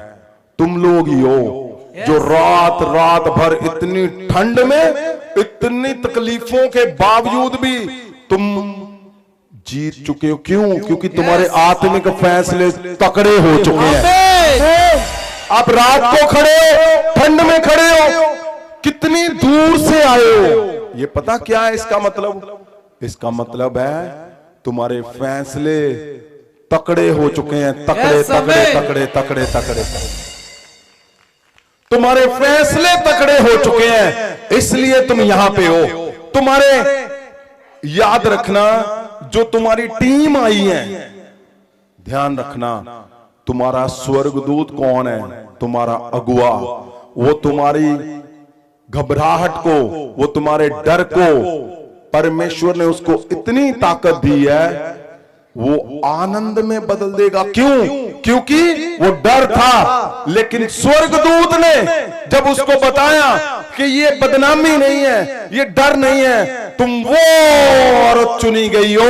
तुम लोग ही हो जो रात रात भर इतनी ठंड में, इतनी तकलीफों के बावजूद भी तुम जीत चुके हो। क्यों? क्योंकि तुम्हारे आत्मिक फैसले तकड़े हो चुके हैं। आप रात को खड़े हो, ठंड में खड़े हो, कितनी दूर से आए हो। ये पता क्या है इसका मतलब? इसका मतलब है तुम्हारे फैसले तकड़े हो चुके हैं, तकड़े। तुम्हारे फैसले तकड़े हो चुके हैं, इसलिए तुम यहां पे हो। तुम्हारे याद रखना, जो तुम्हारी टीम आई है, ध्यान रखना, तुम्हारा स्वर्गदूत कौन है? तुम्हारा अगुआ। वो तुम्हारी घबराहट को, वो तुम्हारे डर को, परमेश्वर ने उसको इतनी ताकत दी है, वो आनंद में बदल देगा। क्यों? क्योंकि वो डर था, लेकिन स्वर्गदूत ने जब उसको बताया कि ये बदनामी नहीं है, ये डर नहीं है, तुम वो औरत चुनी गई हो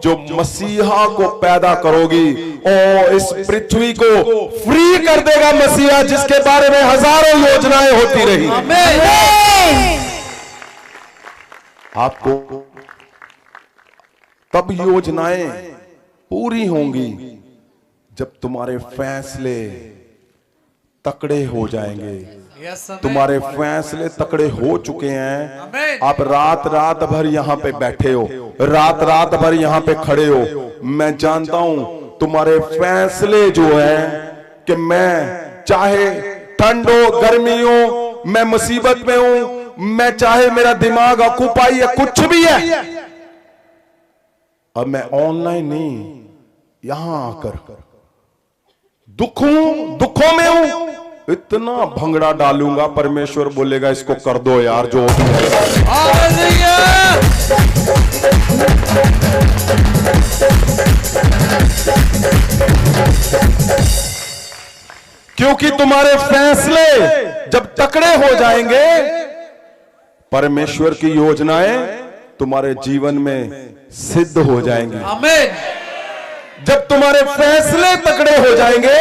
जो मसीहा को पैदा करोगी और इस पृथ्वी को फ्री कर देगा मसीहा, जिसके बारे में हजारों योजनाएं होती रही। आपको तब योजनाएं पूरी होंगी जब तुम्हारे फैसले तकड़े हो जाएंगे। तुम्हारे फैसले तकड़े हो चुके हैं। आप रात रात भर यहां पे बैठे हो, रात रात भर यहां पे खड़े हो। मैं जानता हूं तुम्हारे फैसले जो है कि मैं चाहे ठंड हो, गर्मी हो, मैं मुसीबत में हूं, मैं चाहे मेरा दिमाग ऑक्युपाई है, कुछ भी है, अब मैं ऑनलाइन नहीं, यहां आकर दुखों में हूं, इतना भंगड़ा डालूंगा, परमेश्वर बोलेगा इसको कर दो यार, जो भी है। क्योंकि तुम्हारे फैसले जब तकड़े हो जाएंगे, परमेश्वर की योजनाएं तुम्हारे जीवन में सिद्ध हो जाएंगी। आमीन। जब तुम्हारे फैसले तकड़े हो जाएंगे,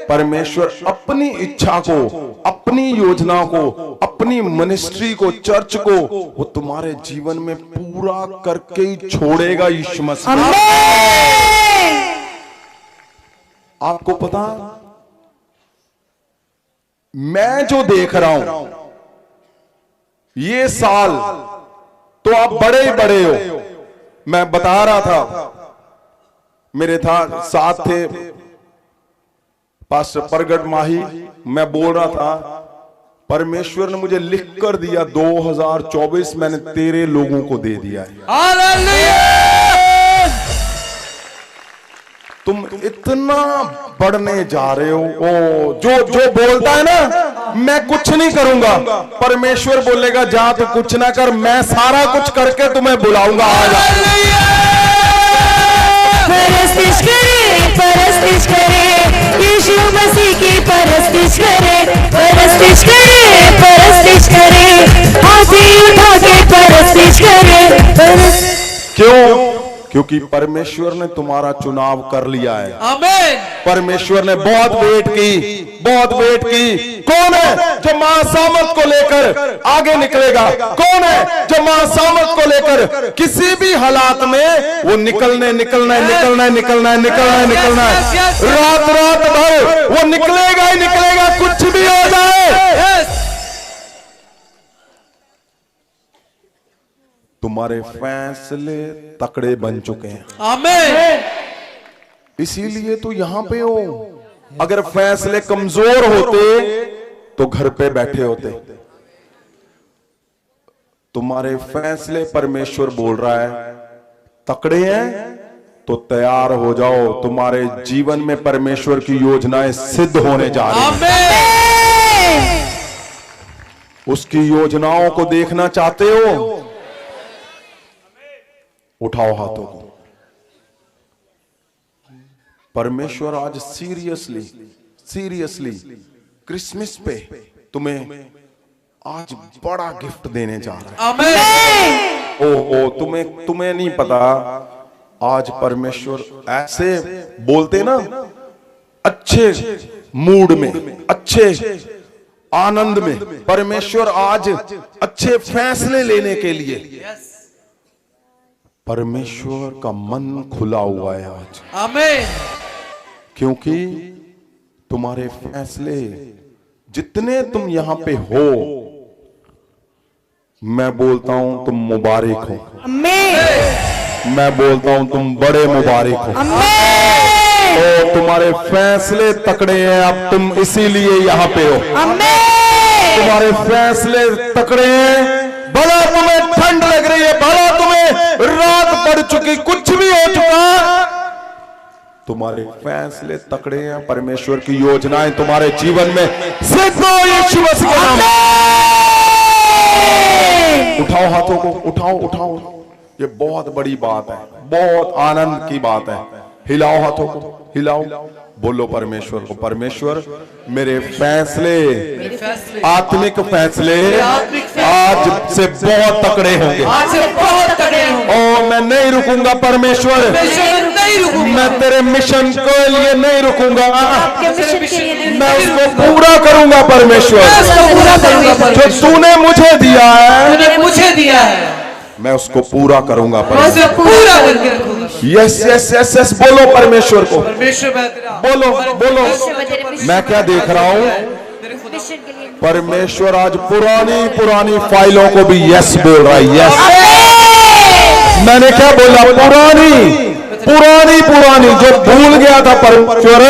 परमेश्वर अपनी इच्छा को, अपनी योजना को, अपनी मिनिस्ट्री को, चर्च को, वो तुम्हारे जीवन में पूरा करके ही छोड़ेगा यीशु मसीह। आपको पता, मैं जो देख रहा हूं ये साल तो आप बड़े ही बड़े हो। मैं बता रहा था, मेरे साथ थे पास्टर प्रगट माही, मैं बोल रहा था परमेश्वर ने मुझे लिख कर दिया 2024 मैंने तेरे लोगों को दे दिया है। तुम इतना बढ़ने जा रहे हो। ओ जो बोलता है ना मैं कुछ नहीं करूंगा, परमेश्वर बोलेगा जा तू कुछ ना कर, मैं सारा कुछ करके तुम्हें बुलाऊंगा। परस्तिश करे, परस्तिश करे, यीशु मसीह की परस्तिश करे, परस्तिश करे, परस्तिश करे, हाथी उठा के परस्तिश करे। क्यों? क्योंकि परमेश्वर ने तुम्हारा चुनाव कर लिया है। आमीन। परमेश्वर ने बहुत वेट की, बहुत वेट की। कौन है जो महासामर्थ को लेकर आगे निकलेगा? कौन है जो महासामर्थ को लेकर किसी भी हालात में वो निकलना है, रात भर वो निकलेगा ही निकलेगा, कुछ भी हो जाए। तुम्हारे फैसले तकड़े बन चुके हैं। आमीन। इसीलिए तो यहां पे हो। अगर फैसले कमजोर होते तो घर पे बैठे होते। तुम्हारे फैसले परमेश्वर बोल रहा है तकड़े हैं तो तैयार हो जाओ, तुम्हारे जीवन में परमेश्वर की योजनाएं सिद्ध होने जा रही हैं। उसकी योजनाओं को देखना चाहते हो? उठाओ हाथों को। परमेश्वर आज सीरियसली क्रिसमस पे तुम्हें आज बड़ा गिफ्ट देने जा रहा है। आमीन। तुम्हें नहीं पता, आज परमेश्वर ऐसे बोलते ना, अच्छे मूड में, अच्छे आनंद में परमेश्वर आज अच्छे फैसले लेने के लिए परमेश्वर का मन खुला हुआ है आज। आमीन। क्योंकि तुम्हारे फैसले जितने तुम यहां पे हो, मैं बोलता हूं तुम मुबारक हो। आमीन। मैं बोलता हूं तुम बड़े मुबारक हो। आमीन। तो तुम्हारे फैसले तकड़े हैं, अब तुम इसीलिए यहां पे हो। आमीन। तुम्हारे फैसले तकड़े हैं। भला तुम्हें ठंड लग रही है, भला तुम्हें रात पड़ चुकी, कुछ भी हो चुका, तुम्हारे फैसले तकड़े हैं। परमेश्वर की योजनाएं तुम्हारे जीवन में सिद्ध हो यीशु मसीह के नाम। उठाओ हाथों को, उठाओ। ये बहुत बड़ी बात है, बहुत आनंद की बात है। हिलाओ हाथों को, हिलाओ। बोलो परमेश्वर को, परमेश्वर मेरे फैसले, आत्मिक फैसले आज से बहुत तकड़े होंगे। और मैं नहीं रुकूंगा परमेश्वर, मैं तेरे मिशन के लिए नहीं रुकूंगा, मैं उसको पूरा करूंगा परमेश्वर। जो तूने मुझे दिया है मैं उसको पूरा करूंगा परमेश्वर। यस बोलो परमेश्वर को, बोलो। मैं क्या देख रहा हूं? परमेश्वर आज पुरानी फाइलों को भी यस बोल रहा है। यस। मैंने क्या बोला? पुरानी जो भूल गया था परमेश्वर,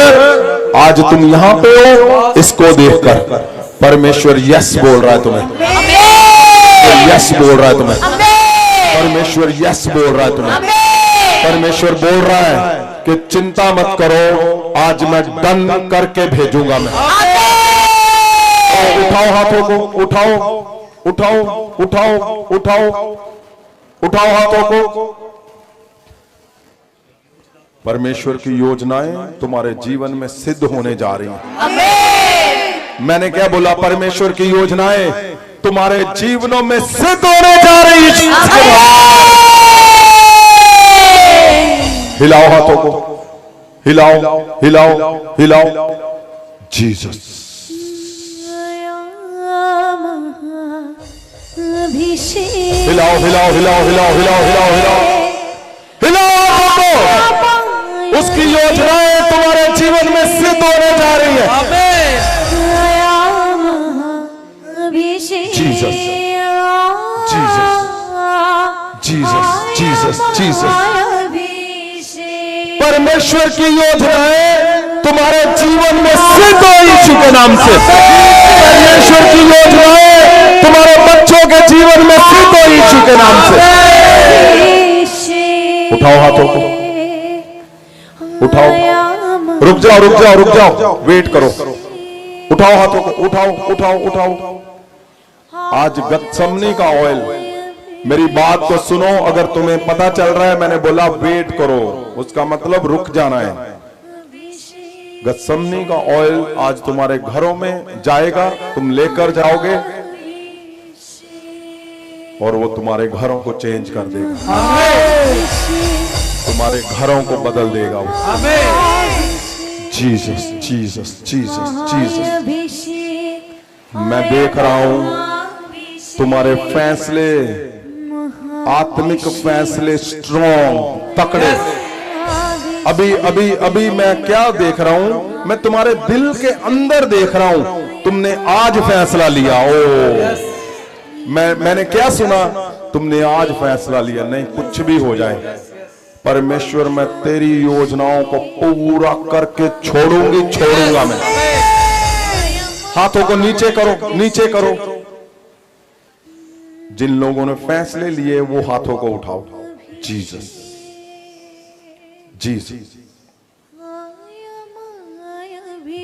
आज तुम यहां पे हो, इसको देखकर परमेश्वर यस बोल रहा है तुम्हें। यस बोल रहा है तुम्हें परमेश्वर, यस बोल रहा है तुम्हें परमेश्वर। बोल रहा है कि चिंता मत करो, आज मैं डन करके भेजूंगा मैं। उठाओ हाथों को, उठाओ हाथों को। परमेश्वर की योजनाएं तुम्हारे जीवन में सिद्ध होने जा रही हैं। मैंने क्या बोला? परमेश्वर की योजनाएं तुम्हारे जीवनों में सिद्ध होने जा रही है। हिलाओ हाथों को, हिलाओ। जीसस। हिलाओ। उसकी योजनाएं तुम्हारे जीवन में सिद्ध होने जा रही है। Jesus Jesus Jesus Jesus. परमेश्वर की योजनाएं तुम्हारे जीवन में सिद्ध हो यीशु के नाम से। परमेश्वर की योजनाएं तुम्हारे बच्चों के जीवन में सिद्ध हो यीशु के नाम से। उठाओ हाथों को, उठाओ। रुक जाओ रुक जाओ रुक जाओ, वेट करो। उठाओ हाथों को, उठाओ उठाओ उठाओ। आज गत्समनी का ऑयल, मेरी बात को सुनो। अगर तुम्हें पता चल रहा है मैंने बोला वेट करो, उसका मतलब रुक जाना है। गत्समनी का ऑयल आज तुम्हारे घरों में जाएगा, तुम लेकर जाओगे और वो तुम्हारे घरों को चेंज कर देगा, तुम्हारे घरों को बदल देगा वो। Jesus Jesus Jesus Jesus. मैं देख रहा हूं तुम्हारे फैसले, आत्मिक फैसले स्ट्रॉन्ग, तकड़े। अभी अभी अभी मैं क्या देख रहा हूं, मैं तुम्हारे दिल के अंदर देख रहा हूं, तुमने आज फैसला लिया। ओ मैंने क्या सुना, तुमने आज फैसला लिया। नहीं, कुछ भी हो जाए, परमेश्वर मैं तेरी योजनाओं को पूरा करके छोड़ूंगा मैं। हाथों को नीचे करो, नीचे करो। जिन लोगों ने फैसले लिए वो हाथों को उठाओ। Jesus Jesus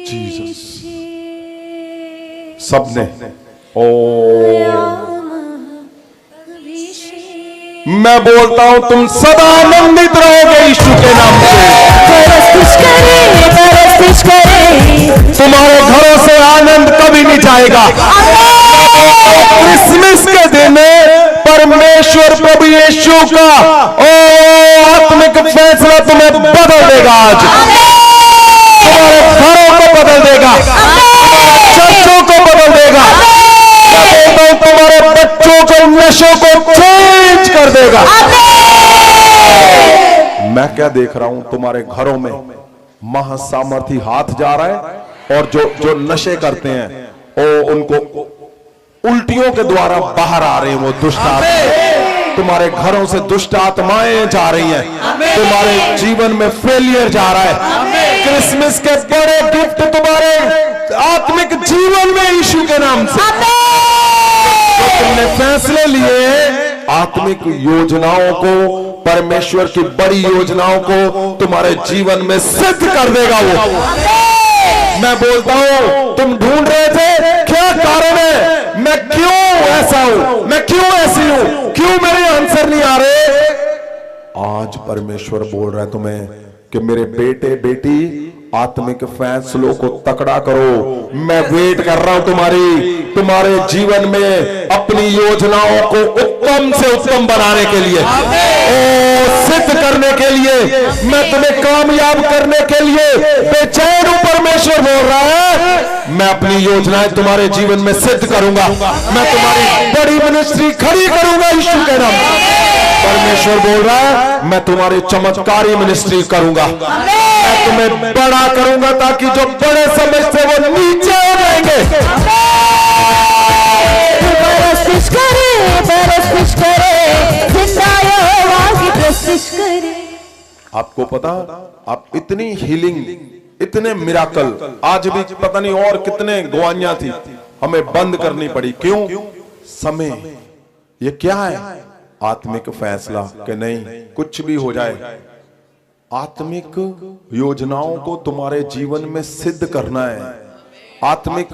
Jesus. सबने ओ मैं बोलता हूं तुम सदा आनंदित रहोगे यीशु के नाम से। तुम्हारे घरों से आनंद कभी नहीं जाएगा। क्रिसमस के दिन परमेश्वर प्रभु यीशु का आत्मिक फैसला तुम्हें बदल देगा। आज तुम्हारे घरों को बदल देगा, चर्चों को बदल देगा। तुम्हारे बच्चों के नशों को चेंज कर देगा। मैं क्या देख रहा हूं, तुम्हारे घरों में महासामर्थी हाथ जा रहा है और जो नशे करते हैं वो उनको उल्टियों के द्वारा बाहर आ रहे हैं। वो दुष्ट आत्माएं तुम्हारे घरों से दुष्ट आत्माएं जा रही हैं, तुम्हारे जीवन में फेलियर जा रहा है। क्रिसमस के बड़े गिफ्ट तुम्हारे आत्मिक जीवन में यीशु के नाम से तुमने फैसले लिए, आत्मिक योजनाओं को, परमेश्वर की बड़ी योजनाओं को तुम्हारे जीवन में सिद्ध कर देगा वो। मैं बोलता हूं तुम ढूंढ रहे थे क्या कारण है, मैं क्यों ऐसा हूं, मैं क्यों ऐसी हूं, क्यों मेरे आंसर नहीं आ रहे। आज परमेश्वर बोल रहा है तुम्हें कि मेरे बेटे बेटी आत्मिक फैसलों को तकड़ा करो। मैं वेट कर रहा हूं तुम्हारे जीवन में अपनी योजनाओं को उत्तम से उत्तम बनाने के लिए, सिद्ध करने के लिए, मैं तुम्हें कामयाब करने के लिए बेचैन हूं। परमेश्वर बोल रहा है मैं अपनी योजनाएं तुम्हारे जीवन में सिद्ध करूंगा, मैं तुम्हारी बड़ी मिनिस्ट्री खड़ी करूंगा यीशु के नाम। परमेश्वर बोल रहा है मैं तुम्हारी चमत्कारी मिनिस्ट्री करूंगा, मैं तुम्हें बड़ा करूंगा ताकि जो बड़े समझते वो नीचे हो जाएंगे। आपको पता, आप इतनी हीलिंग, इतने मिराकल, आज भी पता नहीं और कितने गवाहियां थी हमें बंद करनी पड़ी। क्यों? समय। ये क्या है? आत्मिक फैसला कि नहीं कुछ भी हो जाए, आत्मिक योजनाओं को तुम्हारे जीवन में सिद्ध करना है। आत्मिक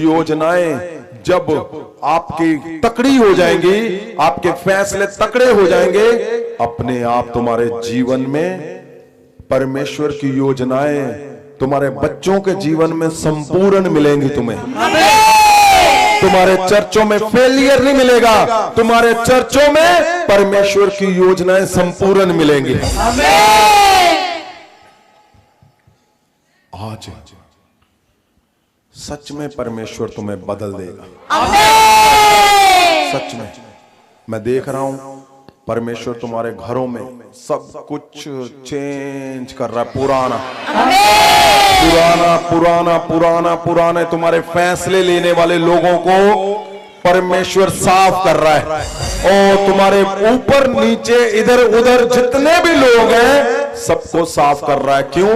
योजनाएं जब आपकी तकड़ी हो जाएंगी, आपके फैसले तकड़े हो जाएंगे, अपने आप तुम्हारे जीवन में परमेश्वर की योजनाएं तुम्हारे बच्चों के जीवन में संपूर्ण मिलेंगी। तुम्हारे चर्चों में फेलियर नहीं मिलेगा, तुम्हारे चर्चों में परमेश्वर की योजनाएं संपूर्ण मिलेंगी। आज सच में परमेश्वर तुम्हें बदल देगा। सच में मैं देख रहा हूं परमेश्वर तुम्हारे घरों में सब कुछ चेंज कर रहा है। पुराना पुराना पुराना पुराना पुराने तुम्हारे फैसले लेने वाले लोगों को परमेश्वर साफ कर रहा है। और तुम्हारे ऊपर नीचे इधर उधर जितने भी लोग हैं सबको साफ कर रहा है। क्यों?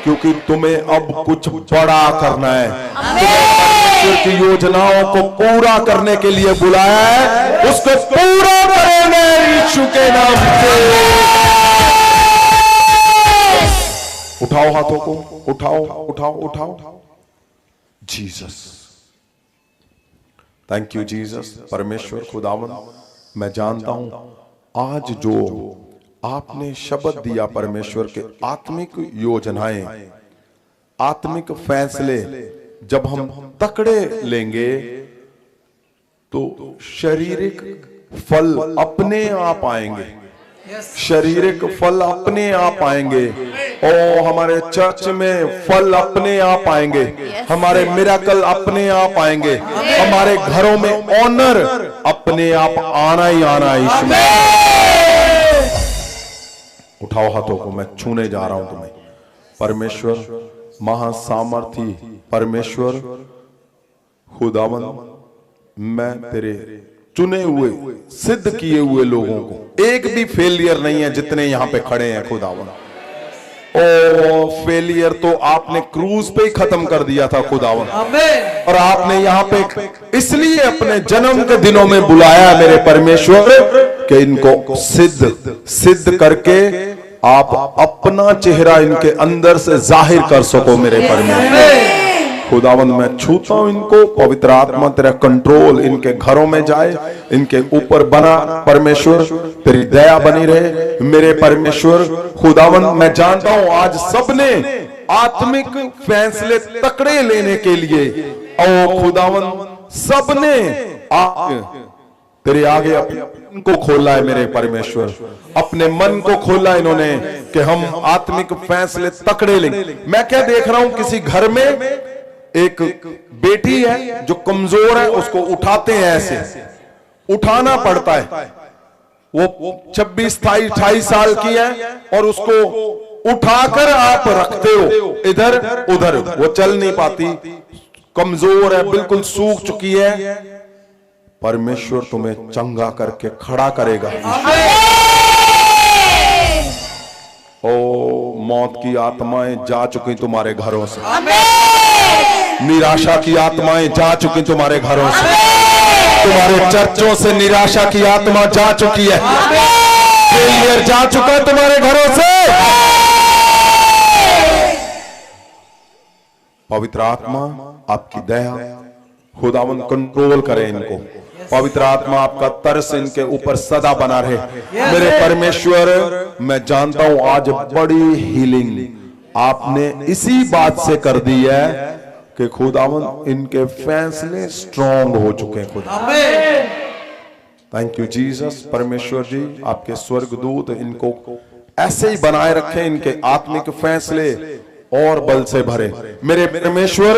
क्योंकि तुम्हें अब कुछ बड़ा करना है। परमेश्वर की योजनाओं को पूरा करने के लिए बुलाया है, उसको पूरा करेंगे यीशु के नाम से। उठाओ हाथों को, उठाओ उठाओ उठाओ। Jesus, thank you Jesus. परमेश्वर खुदावन, मैं जानता हूं आज जो आपने शब्द दिया परमेश्वर के आत्मिक योजनाएं, आत्मिक फैसले जब हम तकड़े लेंगे तो शारीरिक फल अपने आप आएंगे, शारीरिक फल अपने आप आएंगे। और हमारे चर्च में फल अपने आप आएंगे, हमारे मिराकल अपने आप आएंगे, हमारे घरों में ऑनर अपने आप आना ही आना है। यीशु उठाओ हाथों को, मैं छूने जा रहा हूं तुम्हें। परमेश्वर महासामर्थी परमेश्वर खुदावन, मैं तेरे चुने हुए सिद्ध किए हुए लोगों को, एक भी फेलियर नहीं है जितने यहां पे खड़े हैं खुदावन। ओ फेलियर तो आपने क्रूज पे ही खत्म कर दिया था खुदावन, और आपने यहाँ पे इसलिए अपने जन्म के दिनों में बुलाया मेरे परमेश्वर कि इनको सिद्ध करके आप अपना चेहरा इनके अंदर से जाहिर कर सको मेरे परमेश्वर खुदावन। मैं छूता हूं इनको, पवित्र आत्मा तेरा कंट्रोल इनके घरों में जाए, इनके ऊपर बना परमेश्वर, तेरी दया बनी रहे मेरे परमेश्वर खुदावन। मैं जानता हूं आज सबने आत्मिक फैसले तकड़े लेने के लिए, और खुदावन सबने तेरे आगे इनको खोला है मेरे परमेश्वर, अपने मन को खोला इन्होंने कि हम आत्मिक फैसले तकड़े लेंगे। मैं क्या देख रहा हूं, किसी घर में एक बेटी है जो कमजोर है, उसको उठाते हैं, ऐसे उठाना पड़ता है। वो 26-28 साल की है और उसको उठाकर आप रखते हो इधर उधर, वो चल नहीं पाती, कमजोर है, बिल्कुल सूख चुकी है। परमेश्वर तुम्हें चंगा करके खड़ा करेगा। ओ मौत की आत्माएं जा चुकी तुम्हारे घरों से, निराशा की आत्माएं जा चुकी तुम्हारे घरों से, तुम्हारे चर्चों से निराशा की आत्मा जा चुकी है, फेलियर जा चुका है तुम्हारे घरों से। पवित्र आत्मा आपकी दया खुदावन कंट्रोल करे इनको, पवित्र आत्मा आपका तरस इनके ऊपर सदा बना रहे मेरे परमेश्वर। मैं जानता हूं आज बड़ी हीलिंग आपने इसी बात से कर दी है कि खुदावन इनके फैसले स्ट्रॉन्ग हो चुके हैं खुदा। Thank you Jesus. परमेश्वर जी आपके स्वर्गदूत इनको ऐसे ही बनाए रखें, इनके आत्मिक फैसले और बल से भरे मेरे परमेश्वर।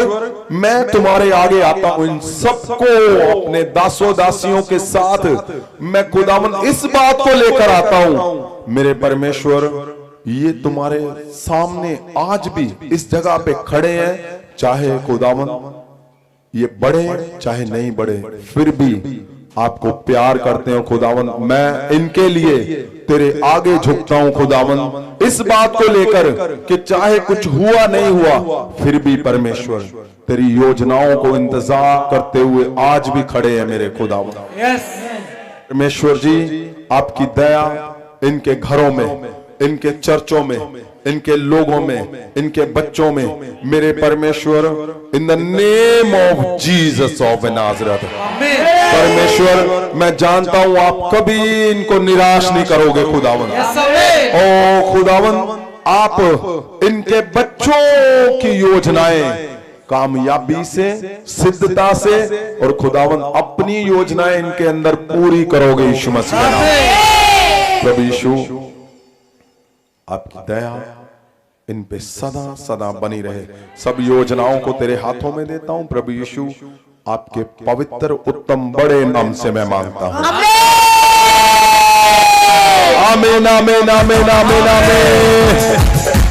मैं तुम्हारे आगे आता हूं इन सबको अपने दासों दासियों के साथ, मैं खुदावन इस बात को लेकर आता हूं मेरे परमेश्वर, ये तुम्हारे सामने आज भी इस जगह पे खड़े हैं, चाहे खुदावन ये बड़े चाहे नहीं बड़े, फिर भी आपको प्यार करते हो खुदावन। मैं इनके लिए तेरे आगे झुकता हूं खुदावन, इस बात को लेकर कि चाहे कुछ हुआ नहीं हुआ, फिर भी परमेश्वर तेरी योजनाओं को इंतजार करते हुए आज भी खड़े हैं मेरे खुदावन। परमेश्वर जी आपकी दया इनके घरों में, इनके चर्चों में, इनके लोगों में, इनके बच्चों में मेरे परमेश्वर, in the name of Jesus of Nazareth. परमेश्वर मैं जानता हूं आप कभी इनको निराश नहीं करोगे खुदावन। ओ खुदावन आप इनके बच्चों की योजनाएं कामयाबी से, सिद्धता से, और खुदावन अपनी योजनाएं इनके अंदर पूरी करोगे यीशु मसीह के नाम। प्रभु यीशु आपकी दया इन पे सदा सदा बनी रहे। सब योजनाओं को तेरे हाथों में देता हूं प्रभु यीशु, आपके पवित्र उत्तम बड़े नाम से मैं मांगता हूं। आमीन आमीन आमीन आमीन आमीन।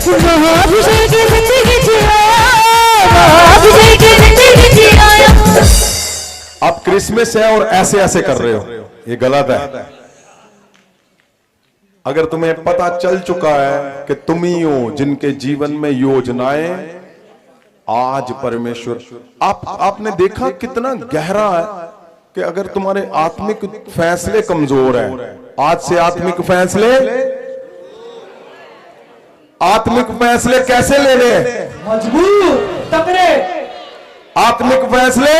महाभिषेक की जिंदगी जिया, महाभिषेक की जिंदगी जिया, अब क्रिसमस है और ऐसे ऐसे कर रहे हो, ये गलत है। अगर तुम्हें पता चल चुका है कि तुम ही हो जिनके जीवन में योजनाएं आज परमेश्वर, आपने देखा कितना गहरा है कि अगर तुम्हारे आत्मिक फैसले कमजोर है, आज से आत्मिक फैसले कैसे ले रहे हैं? मजबूत तगड़े आत्मिक फैसले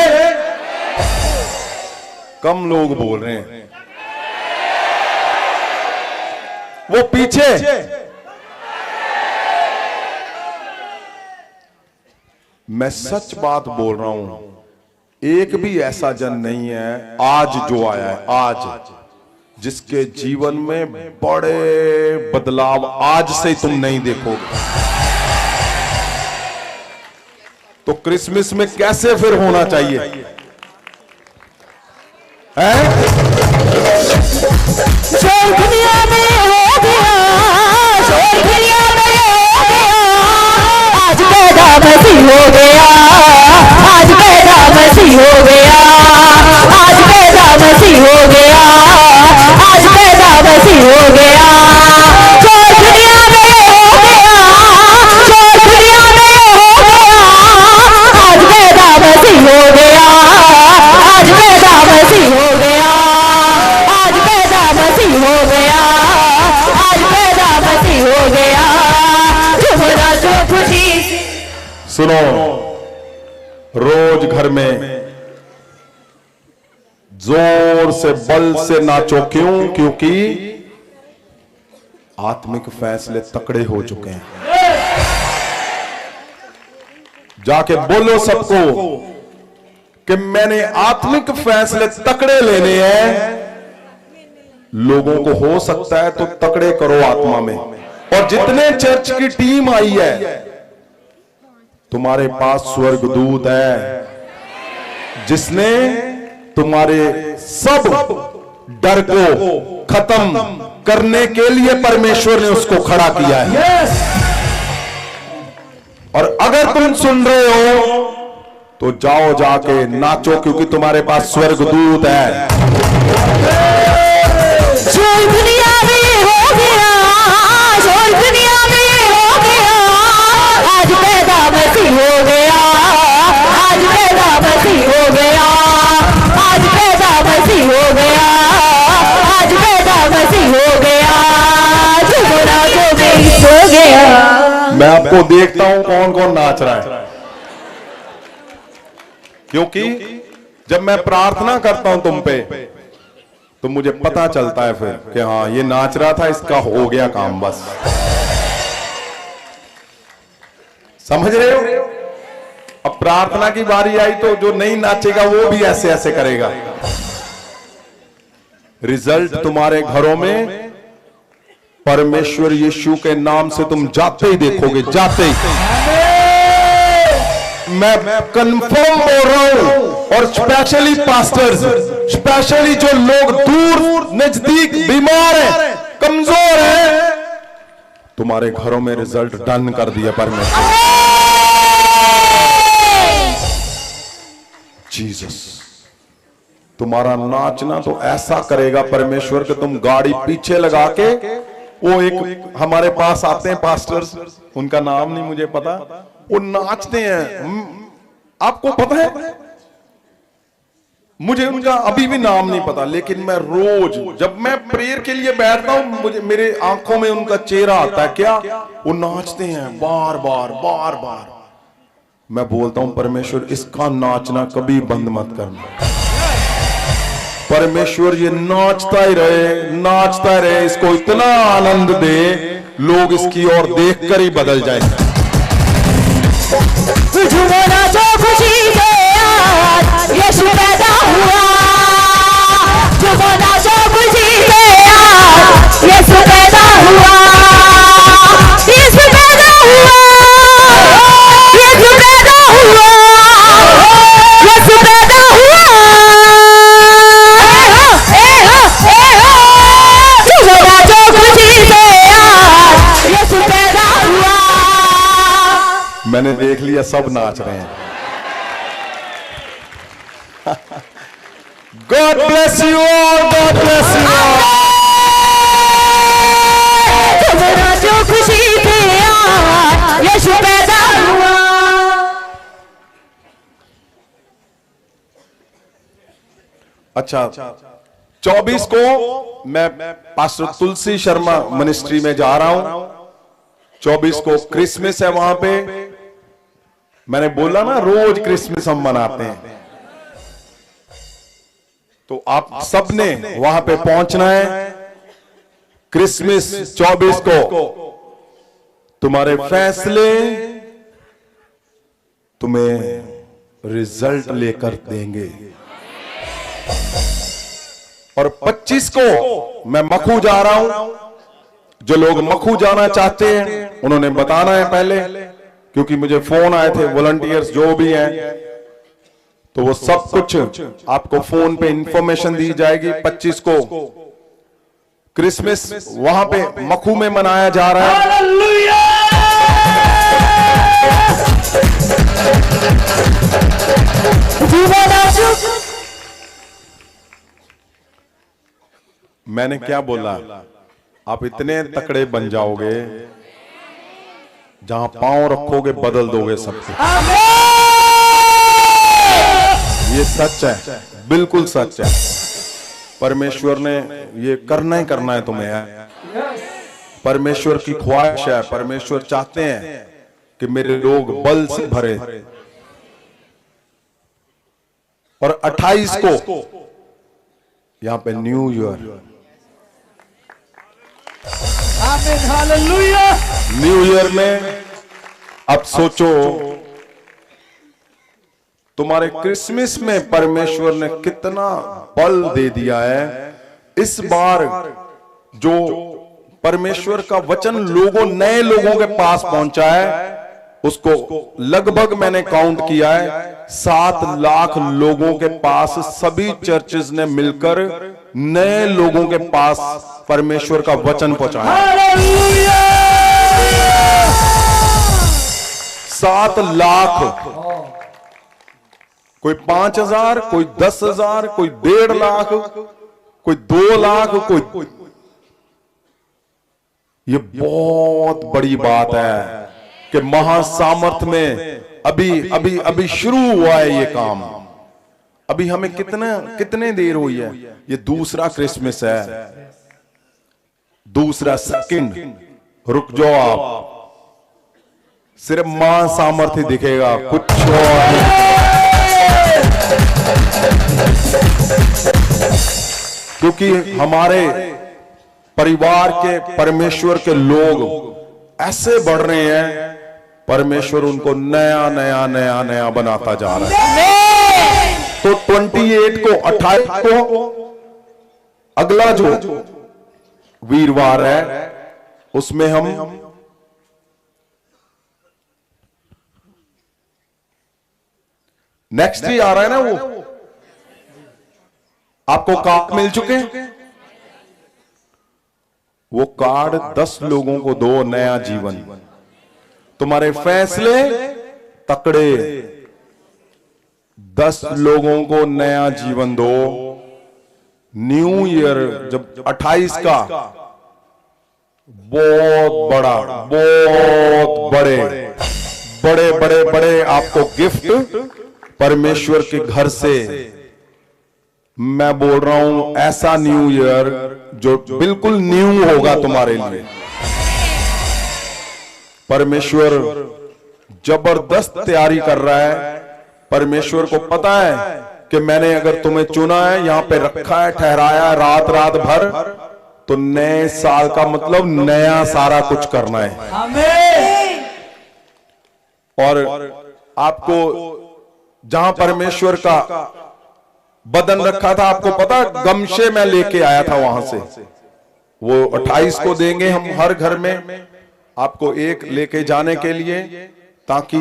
कम लोग बोल रहे हैं, वो पीछे। मैं सच बात बोल रहा हूं, एक भी ऐसा जन नहीं है आज जो आया है, आज जिसके जीवन में बड़े बदलाव आज से तुम नहीं देखोगे। तो क्रिसमस में कैसे फिर होना चाहिए? शोर दुनिया में हो गया, शोर दुनिया में हो गया, आज पैदा मसीह हो गया, आज पैदा मसीह हो गया, आज पैदा मसीह हो गया, आज पैदा मसीह हो गया। शोर दुनिया में हो गया, शोर दुनिया में हो गया, आज पैदा मसीह हो गया, आज पैदा मसीह हो गया, आज पैदा मसीह हो गया, आज पैदा मसीह हो गया। झूमना जो खुशी से। सुनो, रोज घर में जोर से बल से नाचो। क्यों? क्योंकि आत्मिक फैसले तकड़े हो चुके हैं। जाके बोलो सबको कि मैंने आत्मिक फैसले तकड़े लेने हैं। लोगों को हो सकता है तो तकड़े करो आत्मा में। और जितने चर्च की टीम आई है, तुम्हारे पास स्वर्गदूत है जिसने तुम्हारे सब डर को खत्म करने के लिए परमेश्वर ने उसको खड़ा किया है। और अगर तुम सुन रहे हो तो जाओ जाके नाचो, क्योंकि तुम्हारे पास स्वर्गदूत है। शोर दुनिया में हो गया, शोर दुनिया में हो गया, आज पैदा मसीह हो गया, आज पैदा मसीह हो गया, आज पैदा मसीह हो गया, आज पैदा मसीह हो गया। झूमना जो मेरी हो गया। मैं आपको देखता हूं कौन कौन नाच रहा है, क्योंकि जब मैं प्रार्थना करता हूं तुम पे तो मुझे पता चलता है फिर कि हाँ ये नाच रहा था, इसका हो गया काम। बस समझ रहे हो? अब प्रार्थना की बारी आई तो जो नहीं नाचेगा वो भी ऐसे ऐसे करेगा। रिजल्ट तुम्हारे घरों में परमेश्वर यीशु के नाम से तुम जाते ही देखोगे, जाते ही। मैं कंफर्म बोल रहा हूं। और स्पेशली पास्टर्स, स्पेशली जो लोग दूर नजदीक बीमार हैं, कमजोर हैं, तुम्हारे घरों में रिजल्ट डन कर दिया परमेश्वर। जीसस तुम्हारा नाचना तो ऐसा करेगा परमेश्वर कि तुम गाड़ी पीछे लगा के, वो एक हमारे पास आते हैं पास्टर्स, उनका नाम नहीं मुझे पता, वो नाचते हैं। आपको पता है? मुझे उनका अभी भी नाम नहीं पता, लेकिन मैं रोज जब मैं प्रेयर के लिए बैठता हूं, मुझे मेरे आंखों में उनका चेहरा आता है। क्या? वो नाचते हैं बार बार बार बार। मैं बोलता हूं परमेश्वर इसका नाचना कभी बंद मत करना। परमेश्वर ये नाचता ही रहे, नाचता ही रहे, इसको इतना आनंद दे, लोग इसकी ओर देखकर ही बदल जाएंगे। झूमना जो खुशी से आज यीशु पैदा हुआ, झूमना जो खुशी से आज यीशु पैदा हुआ, यीशु पैदा हुआ, यीशु पैदा हुआ, यीशु पैदा हुआ। झूमना जो खुशी से आज यीशु पैदा हुआ। मैंने देख लिया सब नाच रहे हैं। God bless you all, God bless you all. तुम्हारा जो खुशी थे आज यीशु पैदा हुआ। अच्छा, 24 को मैं पास्टर तुलसी शर्मा मिनिस्ट्री में जा रहा हूं। 24 को क्रिसमस है वहां पे। मैंने बोला ना रोज क्रिसमस हम मनाते हैं, तो आप सबने वहां पे पहुंचना है। क्रिसमस 24 को तुम्हारे फैसले तुम्हें रिजल्ट लेकर देंगे। और 25 को मैं मखू जा रहा हूं। जो लोग मखू जाना चाहते हैं उन्होंने बताना है पहले, क्योंकि मुझे फोन आए थे वॉलंटियर्स जो भी हैं, तो वो सब कुछ आपको फोन पे इंफॉर्मेशन दी जाएगी। 25 को क्रिसमस वहां पे मखू में मनाया जा रहा है। मैंने क्या बोला, आप इतने तकड़े बन जाओगे, जहां पांव रखोगे बदल दोगे सब कुछ। ये सच है, बिल्कुल सच है। परमेश्वर ने ये करना ही करना है तुम्हें। परमेश्वर की ख्वाहिश है, परमेश्वर चाहते हैं कि मेरे लोग बल से भरे। और 28 को यहां पे न्यू ईयर, न्यू ईयर में अब सोचो तुम्हारे क्रिसमस में परमेश्वर ने कितना बल दे दिया है। इस बार जो परमेश्वर का वचन नए लोगों के पास पहुंचा है, उसको लगभग मैंने काउंट किया है 7 लाख लोगों के पास सभी चर्चेज ने मिलकर नए लोगों के पास परमेश्वर का वचन पहुंचाया। 7 लाख, कोई 5,000, कोई 10,000, कोई 1.5 लाख, कोई 2 लाख, कोई। ये बहुत बड़ी बात है कि महासामर्थ में अभी शुरू हुआ है ये काम। अभी हमें कितने देर हुई है। ये दूसरा क्रिसमस है, दूसरा सेकंड। रुक जाओ आप, सिर्फ महासामर्थ ही दिखेगा, कुछ और नहीं। क्योंकि हमारे परिवार के परमेश्वर के लोग ऐसे बढ़ रहे हैं, परमेश्वर उनको नया नया नया नया बनाता जा रहा है। तो 28 को 28 को अगला जो वीरवार है, उसमें हम नेक्स्ट ही आ रहा है ना, वो आपको कार्ड मिल चुके हैं। वो कार्ड 10 लोगों को दो, नया जीवन। तुम्हारे फैसले तकड़े, 10 लोगों को नया जीवन दो। न्यू ईयर जब 28 का, बहुत बड़ा, बहुत बड़े बड़े बड़े बड़े आपको गिफ्ट परमेश्वर के घर से। मैं बोल रहा हूं ऐसा न्यू ईयर जो बिल्कुल न्यू होगा तुम्हारे लिए। परमेश्वर जबरदस्त तैयारी कर रहा है। परमेश्वर को पता है कि मैंने अगर तुम्हें चुना है, यहां पे रखा है, ठहराया रात रात भर, तो नए साल का मतलब नया सारा कुछ करना है। और आपको जहां परमेश्वर का बदन रखा था, आपको पता, गमशे में लेके आया था वहां से। वो 28 को देंगे हम हर घर में आपको एक लेके जाने के लिए, ताकि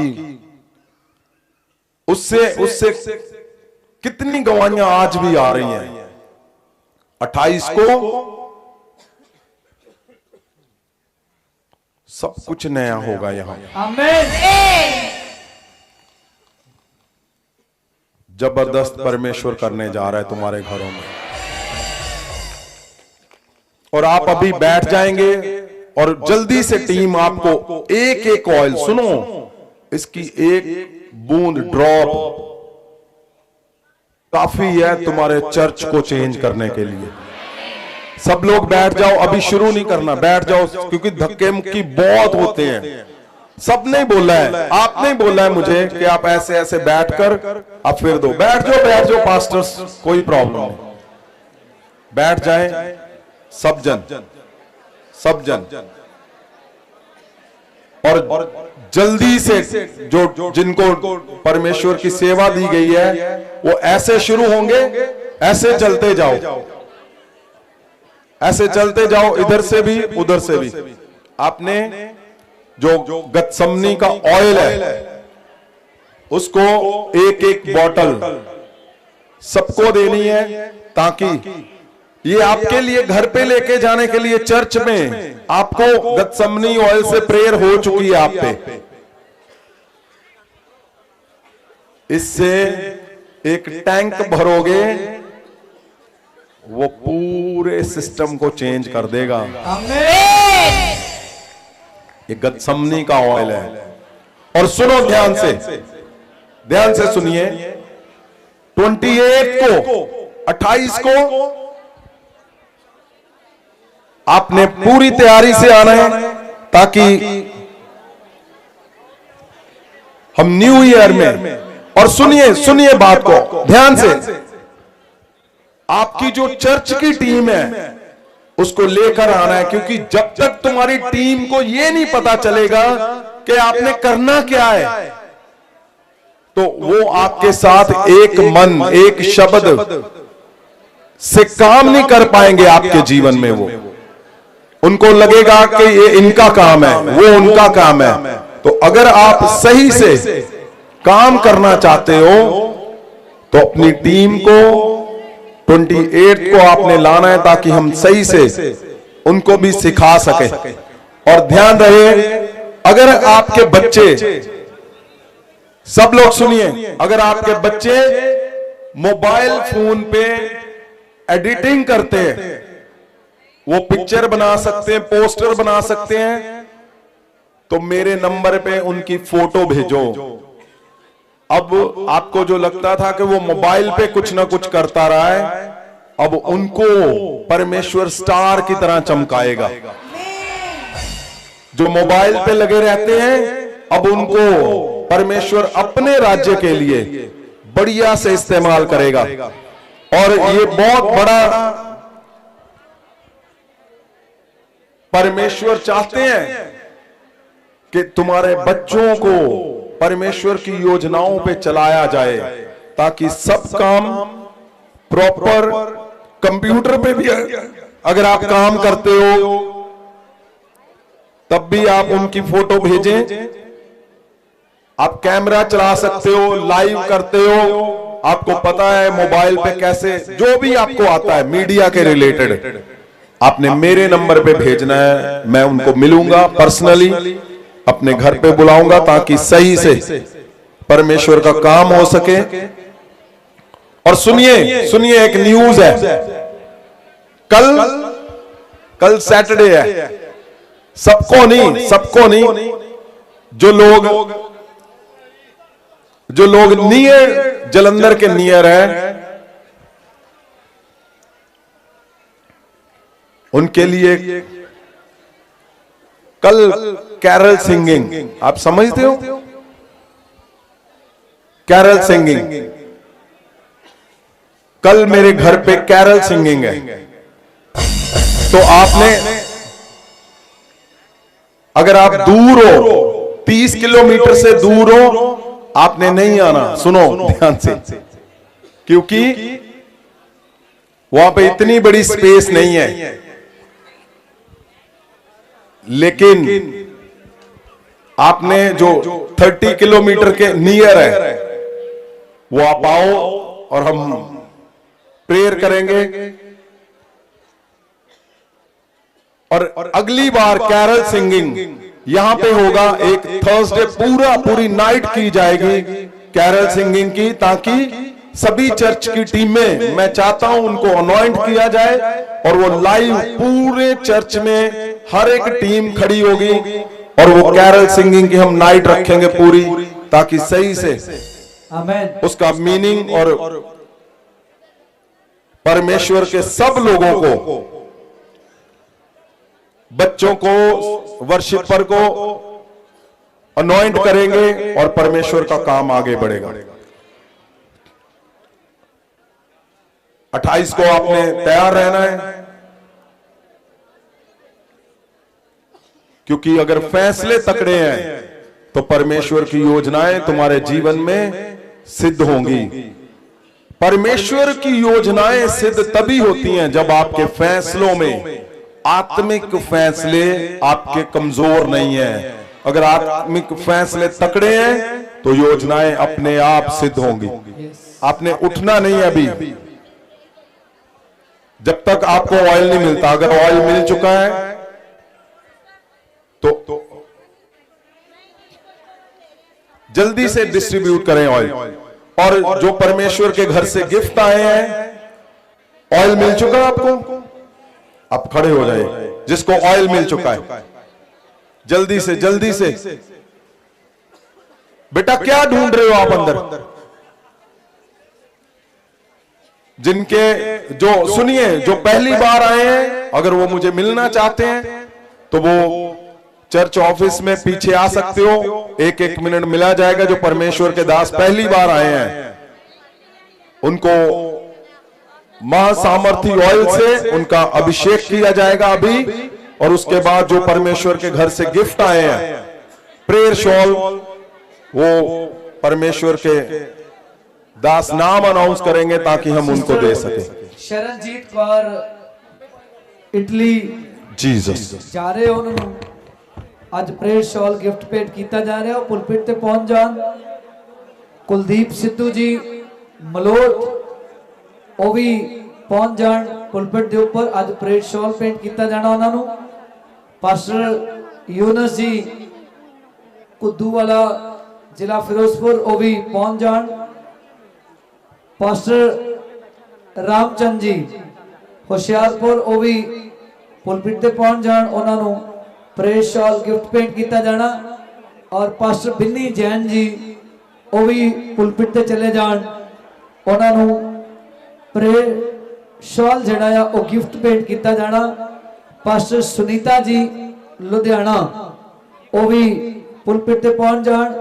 उससे कितनी गवाहियां आज भी आ रही हैं। 28 को सब कुछ नया होगा यहां। जबरदस्त परमेश्वर करने जा रहा है तुम्हारे घरों में। और आप अभी बैठ जाएंगे और जल्दी से टीम आपको एक एक ऑयल, सुनो, इसकी एक बूंद ड्रॉप काफी है तुम्हारे चर्च को चेंज करने के लिए। सब लोग बैठ जाओ, अभी शुरू नहीं करना, बैठ जाओ, क्योंकि धक्के मुक्की बहुत होते हैं। सबने बोला है, आपने बोला है मुझे कि आप ऐसे ऐसे बैठकर आप फिर दो। बैठ जाओ पास्टर्स, कोई प्रॉब्लम नहीं, बैठ जाए सब जन। और जल्दी से जो जिनको परमेश्वर की सेवा दी गई है वो ऐसे शुरू होंगे, ऐसे चलते जाओ, ऐसे चलते जाओ, इधर से भी उधर से भी। आपने जो गतसमनी का ऑयल है उसको एक एक बॉटल सबको देनी है, ताकि ये आपके लिए घर पे लेके जाने के लिए चर्च में आपको गतसमनी ऑयल से प्रेयर हो चुकी है आप पे। इससे एक टैंक भरोगे, वो पूरे सिस्टम को चेंज कर देगा। ये गतसमनी का ऑयल है। और सुनो ध्यान से सुनिए, 28 को आपने पूरी तैयारी से आना है, ताकि हम न्यू ईयर में, और सुनिए बात को ध्यान से, आपकी जो चर्च की टीम है उसको लेकर आना है, क्योंकि जब तक तुम्हारी टीम को यह नहीं पता चलेगा कि आपने करना क्या है, तो वो आपके साथ एक मन एक शब्द से काम नहीं कर पाएंगे आपके जीवन में। वो उनको लगेगा कि ये इनका काम है, वो उनका काम है। तो अगर आप सही से काम करना चाहते हो तो अपनी टीम को 28 को आपने लाना है, ताकि हम सही से उनको भी सिखा सके। और ध्यान रहे, अगर आपके बच्चे, सब लोग सुनिए, अगर आपके बच्चे मोबाइल फोन पे एडिटिंग करते हैं, वो पिक्चर बना सकते हैं, पोस्टर बना सकते हैं, तो मेरे नंबर पे उनकी फोटो भेजो। अब आपको जो लगता था कि वो मोबाइल पे कुछ ना कुछ करता रहा है, अब उनको परमेश्वर स्टार की तरह चमकाएगा। जो मोबाइल पे लगे रहते हैं, अब उनको परमेश्वर अपने राज्य के लिए बढ़िया से इस्तेमाल करेगा। और ये बहुत बड़ा परमेश्वर चाहते हैं कि तुम्हारे बच्चों को परमेश्वर की योजनाओं पे चलाया जाए, ताकि सब काम प्रॉपर कंप्यूटर पे भी, अगर आप काम करते हो तब भी आप उनकी फोटो भेजें। आप कैमरा चला सकते हो, लाइव करते हो, आपको पता है मोबाइल पे कैसे, जो भी आपको आता है मीडिया के रिलेटेड, आपने मेरे नंबर पे भेजना है। मैं उनको मिलूंगा पर्सनली, अपने घर पे बुलाऊंगा, ताकि सही से परमेश्वर का काम हो सके। और सुनिए एक न्यूज है, कल सैटरडे है। सबको नहीं, जो लोग नियर जलंधर के नियर है, उनके लिए कल कैरल सिंगिंग, आप समझते हो कैरल सिंगिंग, कल मेरे घर पे कैरल सिंगिंग है। तो आपने, अगर आप दूर हो, 30 किलोमीटर से दूर हो, आपने नहीं आना। सुनो ध्यान से, क्योंकि वहां पे इतनी बड़ी स्पेस नहीं है, लेकिन आपने जो 30 किलोमीटर के नियर है वो आप आओ और हम प्रेयर करेंगे। और अगली बार कैरल सिंगिंग यहां पे होगा, एक थर्सडे पूरी नाइट की जाएगी कैरल सिंगिंग की, ताकि सभी चर्च की टीमें, मैं चाहता हूं उनको अनॉइंट किया जाए और वो लाइव पूरे चर्च में हर एक टीम खड़ी होगी और वो कैरल सिंगिंग की हम नाइट रखेंगे पूरी, ताकि सही से आमीन उसका मीनिंग और परमेश्वर के सब लोगों को, बच्चों को, वर्शिपर को अनॉइंट करेंगे और परमेश्वर का काम आगे बढ़ेगा। 28 को आपने तैयार रहना है, क्योंकि अगर फैसले तकड़े हैं तो परमेश्वर की योजनाएं तुम्हारे जीवन में सिद्ध होंगी। परमेश्वर की योजनाएं सिद्ध तभी होती हैं जब आपके फैसलों में आत्मिक फैसले आपके कमजोर नहीं हैं। अगर आत्मिक फैसले तकड़े हैं तो योजनाएं अपने आप सिद्ध होंगी। आपने उठना नहीं है अभी, जब तक आपको ऑयल नहीं मिलता। अगर ऑयल मिल चुका है तो जल्दी से डिस्ट्रीब्यूट करें ऑयल। और जो परमेश्वर के घर से गिफ्ट आए हैं, ऑयल मिल चुका है आपको, आप खड़े हो जाइए। जिसको ऑयल मिल चुका है जल्दी से जल्दी से। बेटा क्या ढूंढ रहे हो आप अंदर? जिनके जो सुनिए, जो पहली बार आए हैं, अगर वो मुझे मिलना चाहते हैं तो वो चर्च ऑफिस में पीछे आ सकते हो, 1-1 मिनट मिला जाएगा। जो परमेश्वर के दास पहली बार आए हैं उनको महासामर्थी ऑयल से उनका अभिषेक किया जाएगा अभी। और उसके बाद जो परमेश्वर के घर से गिफ्ट आए हैं, प्रेयर शॉल, वो परमेश्वर के दास नाम अनाउंस करेंगे ताकि हम उनको दे सके। शरणजीत कौर इटली जीसस जा रहे हो उन्होंने ਅੱਜ ਪ੍ਰੇਅਰ ਸ਼ਾਲ ਗਿਫਟ ਭੇਟ ਕੀਤਾ ਜਾ ਰਿਹਾ। ਉਹ ਪੁਲਪਿਟ ਤੇ ਪਹੁੰਚ ਜਾਣ। ਕੁਲਦੀਪ ਸਿੱਧੂ ਜੀ ਮਲੋਟ ਉਹ ਵੀ ਪਹੁੰਚ ਜਾਣ ਪੁਲਪਿਟ ਦੇ ਉੱਪਰ। ਅੱਜ ਪ੍ਰੇਅਰ ਸ਼ਾਲ ਭੇਟ ਕੀਤਾ ਜਾਣਾ ਉਹਨਾਂ ਨੂੰ। ਪਾਸਟਰ ਯੂਨਸ ਜੀ ਕੁੱਦੂ ਵਾਲਾ ਜ਼ਿਲ੍ਹਾ ਫਿਰੋਜ਼ਪੁਰ ਉਹ ਵੀ ਪਹੁੰਚ ਜਾਣ। ਪਾਸਟਰ ਰਾਮਚੰਦ ਜੀ ਹੁਸ਼ਿਆਰਪੁਰ ਉਹ ਵੀ ਪੁਲਪਿਟ ਤੇ ਪਹੁੰਚ ਜਾਣ। ਉਹਨਾਂ ਨੂੰ प्रेयर शॉल गिफ्ट पेंट किया जाना। और पास्टर बिन्नी जैन जी वो भी पुलपिट ते चले जान, उन्होंने प्रेयर शॉल जड़ा है वो गिफ्ट पेंट किया जाना। पास्टर सुनीता जी लुधियाना वो भी पुलपिट ते पहुंच जान।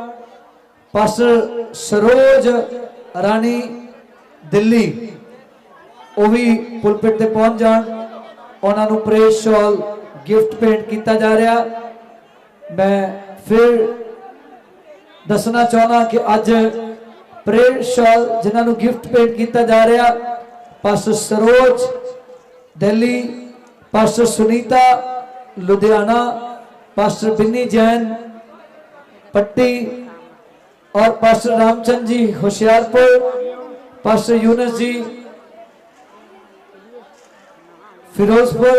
पास्टर सरोज रानी दिल्ली वो भी पुलपिट ते पहुंच जान। उन्होंने प्रेयर शॉल गिफ्ट पेंट किया जा रहा। मैं फिर दसना चाहना कि अज प्रेयर शॉल जिन्होंने गिफ्ट पेंट किया जा रहा, pastor Saroj Delhi, pastor Sunita Ludhiana, pastor Binny Jain Patti और pastor Ramchand ji Hoshiarpur, pastor Yunus ji Firozpur,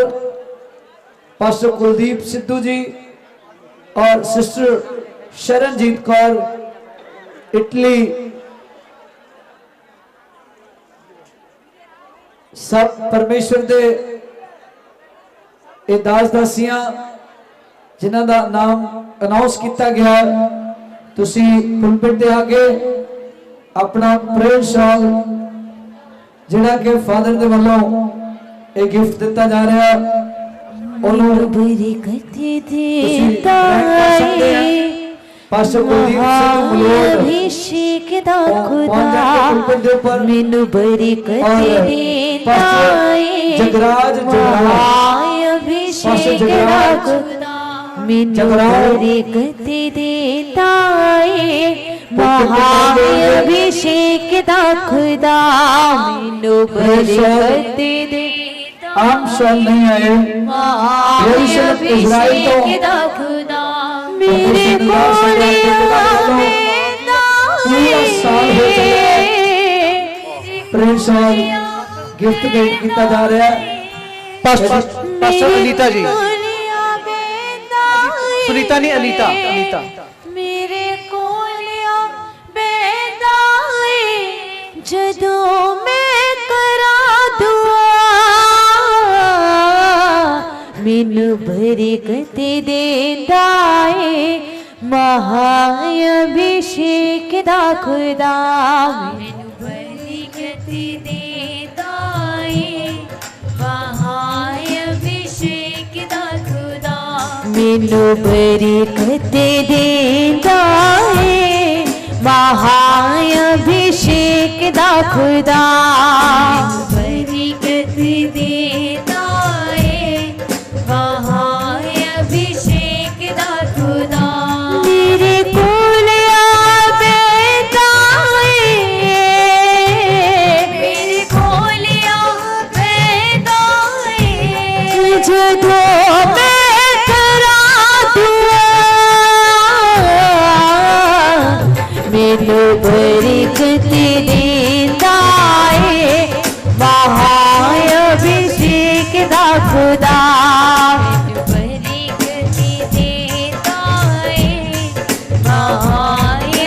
pastor Kuldeep Sidhu ji और सिस्टर शरणजीत कौर इटली, सब परमेश्वर दे ये दास दासियां जिन्हां दा नाम अनाउंस किया गया। तुसी पुलपिट दे आगे अपना प्रेयर शॉल जिहड़ा कि फादर दे वल्लों ये गिफ्ट दिता जा रहा पास्टर कुलदीप सिद्धू मलोट अभिषेक दा खुदा मैनू बरकत देता है। जगराज अभिषेक दा खुदा मैनू बरकत देता है। महान अभिषेक दा खुदा मैनू बरकत देता। आम शॉल नहीं आए, इजराइल तो खुदा मेरे पूरा साल हो चला प्रेयर शॉल गिफ्ट भेंट किया जा रहा है। पास्टर अनीता जी, सुनीता नहीं अनीता, मेरे कोलिया बेदाए जदों मैनू बरकत देंदा है महाअभिषेक दा खुदा मैनू बरकत देंदा है महाअभिषेक दा खुदा मैनू बरकत देंदा है महाअभिषेक दा खुदा बरकत देता है महाअभिषेक दा खुदा मेरे कोल आवेंदा है मेरे कोल आवेंदा है जदों मैं करा दुआ मैनू बरकत देंदा है महाअभिषेक दा खुदा बरकत देंदा है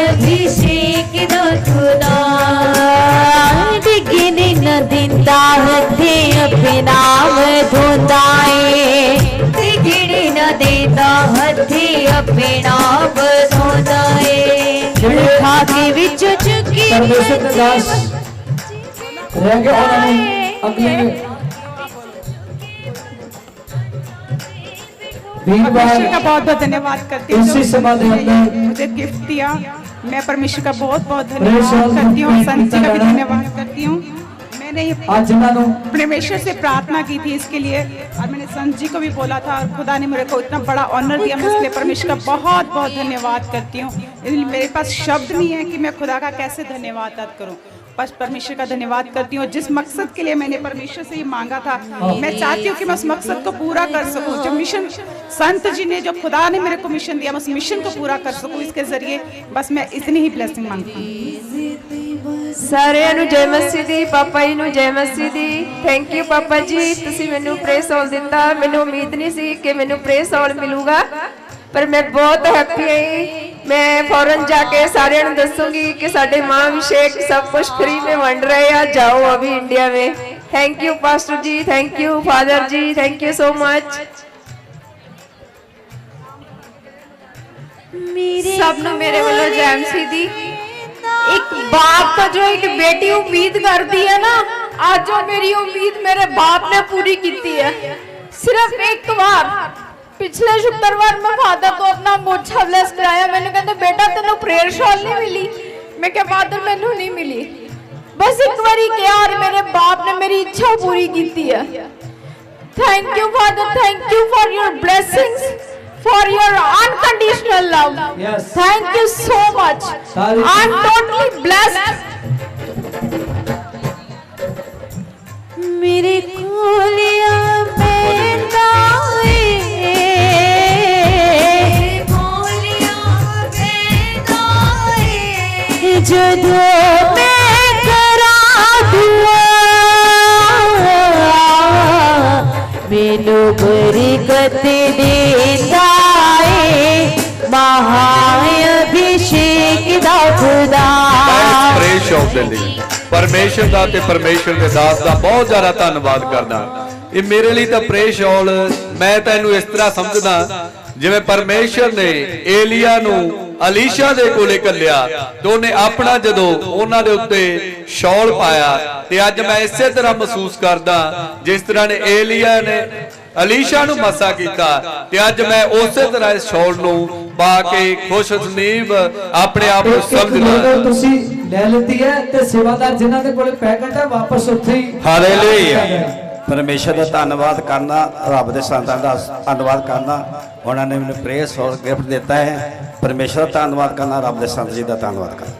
महाअभिषेक दा खुदा डिगने न दिंदा हथे अपने नाम धोंदा है डिगने न देंदा हथे अपने नाम धोंदा है खा के विच चुकी परमेश्वर के दास रहेंगे और हम अगले परमेश्वर का बहुत बहुत धन्यवाद करती हूँ इसी समाधि में मुझे गिफ्ट दिया। मैं परमेश्वर का बहुत बहुत धन्यवाद करती हूँ, संत जी का भी धन्यवाद करती हूँ। मैंने ये आज जिन्होंने परमेश्वर से प्रार्थना की थी इसके लिए और मैंने संत जी को भी बोला था और खुदा ने मेरे को इतना बड़ा ऑनर दिया। मैं इसलिए परमेश्वर का बहुत बहुत धन्यवाद करती हूँ। इसलिए मेरे पास शब्द नहीं है कि मैं खुदा का कैसे धन्यवाद अदा करूँ। बस परमेश्वर का धन्यवाद करती हूँ। जिस मकसद के लिए मैंने परमेश्वर से ये मांगा था मैं चाहती हूँ कि मैं उस मकसद को पूरा कर सकूँ। जो मिशन संत जी ने जो खुदा ने मेरे को मिशन दिया मैं उस मिशन को पूरा कर सकूँ इसके जरिए। बस मैं इतनी ही ब्लेसिंग मांगती हूँ। सारिਆਂ ਨੂੰ जय मसीह दी पापा जी ਨੂੰ जय मसीह दी। थैंक यू पापा जी ਤੁਸੀਂ ਮੈਨੂੰ प्रे सॉल ਦਿੱਤਾ। ਮੈਨੂੰ ਉਮੀਦ ਨਹੀਂ ਸੀ ਕਿ ਮੈਨੂੰ प्रे सॉल मिलूगा पर मैं बहुत हैप्पी हई। मैं फौरन जाके सारिਆਂ ਨੂੰ ਦੱਸੂਗੀ कि साडे मां अभिषेक सब कुछ फ्री में बंट रहे हैं। जाओ अभी इंडिया में। Thank you pastor ji, thank you father ji, thank you so much. सबनों मेरे वालों जय मसीह दी। एक बाप का जो एक बेटी उम्मीद करती है ना, आज जो मेरी उम्मीद मेरे बाप ने पूरी की है। सिर्फ एक बार पिछले शुक्रवार में फादर को अपना मोछा ब्लेस कराया। मैंने कहते बेटा तेनों प्रेयर शॉल नहीं मिली। मैं क्या फादर मैनू नहीं मिली। बस एक बारी क्या और मेरे बाप ने मेरी इच्छा पूरी की है। Thank you father, thank you for your blessings, for your unconditional love. Yes. Thank you so much. I'm totally blessed. मेरे कोलिया पैदा है कोलिया पैदा है जदों मैं करा दुआ मैनू बरकत देंदा है महाअभिषेक दा खुदा। प्रेज ऑफ द डे परमेश्वर दा ते परमेश्वर दे दास दा बहुत ज्यादा धन्यवाद करदा। ये मेरे लिए तो प्रेज ऑल मैं तैनू इस तरह समझदा जिवें परमेश्वर ने एलिया नू अलीशा दे कोले घल्लिया तो उन्हें अपना जदों उन्हां दे उत्ते शौल पाया ते अज मैं इसे तरह महसूस करदा जिस तरह ने एलिया ने अलीशा नू मसा कीता ते अज मैं उसे तरह इस शौल नू पा के खुश नसीब अपने आप को समझदा। ਤੁਸੀਂ ਲੈ ਲੈਤੀ ਹੈ ਤੇ ਸੇਵਾਦਾਰ ਜਿਨ੍ਹਾਂ ਦੇ ਕੋਲੇ ਪੈਕਟ ਹੈ ਵਾਪਸ ਉੱਥੇ ਹੀ ਹਾਲੇਲੂਇਆ परमेश्वर का धन्यवाद करना, रब के संतां का धन्यवाद करना। उन्होंने मैंने प्रेस और गिफ्ट देता है। परमेश्वर का धन्यवाद करना, रब के संत जी का धन्यवाद करना।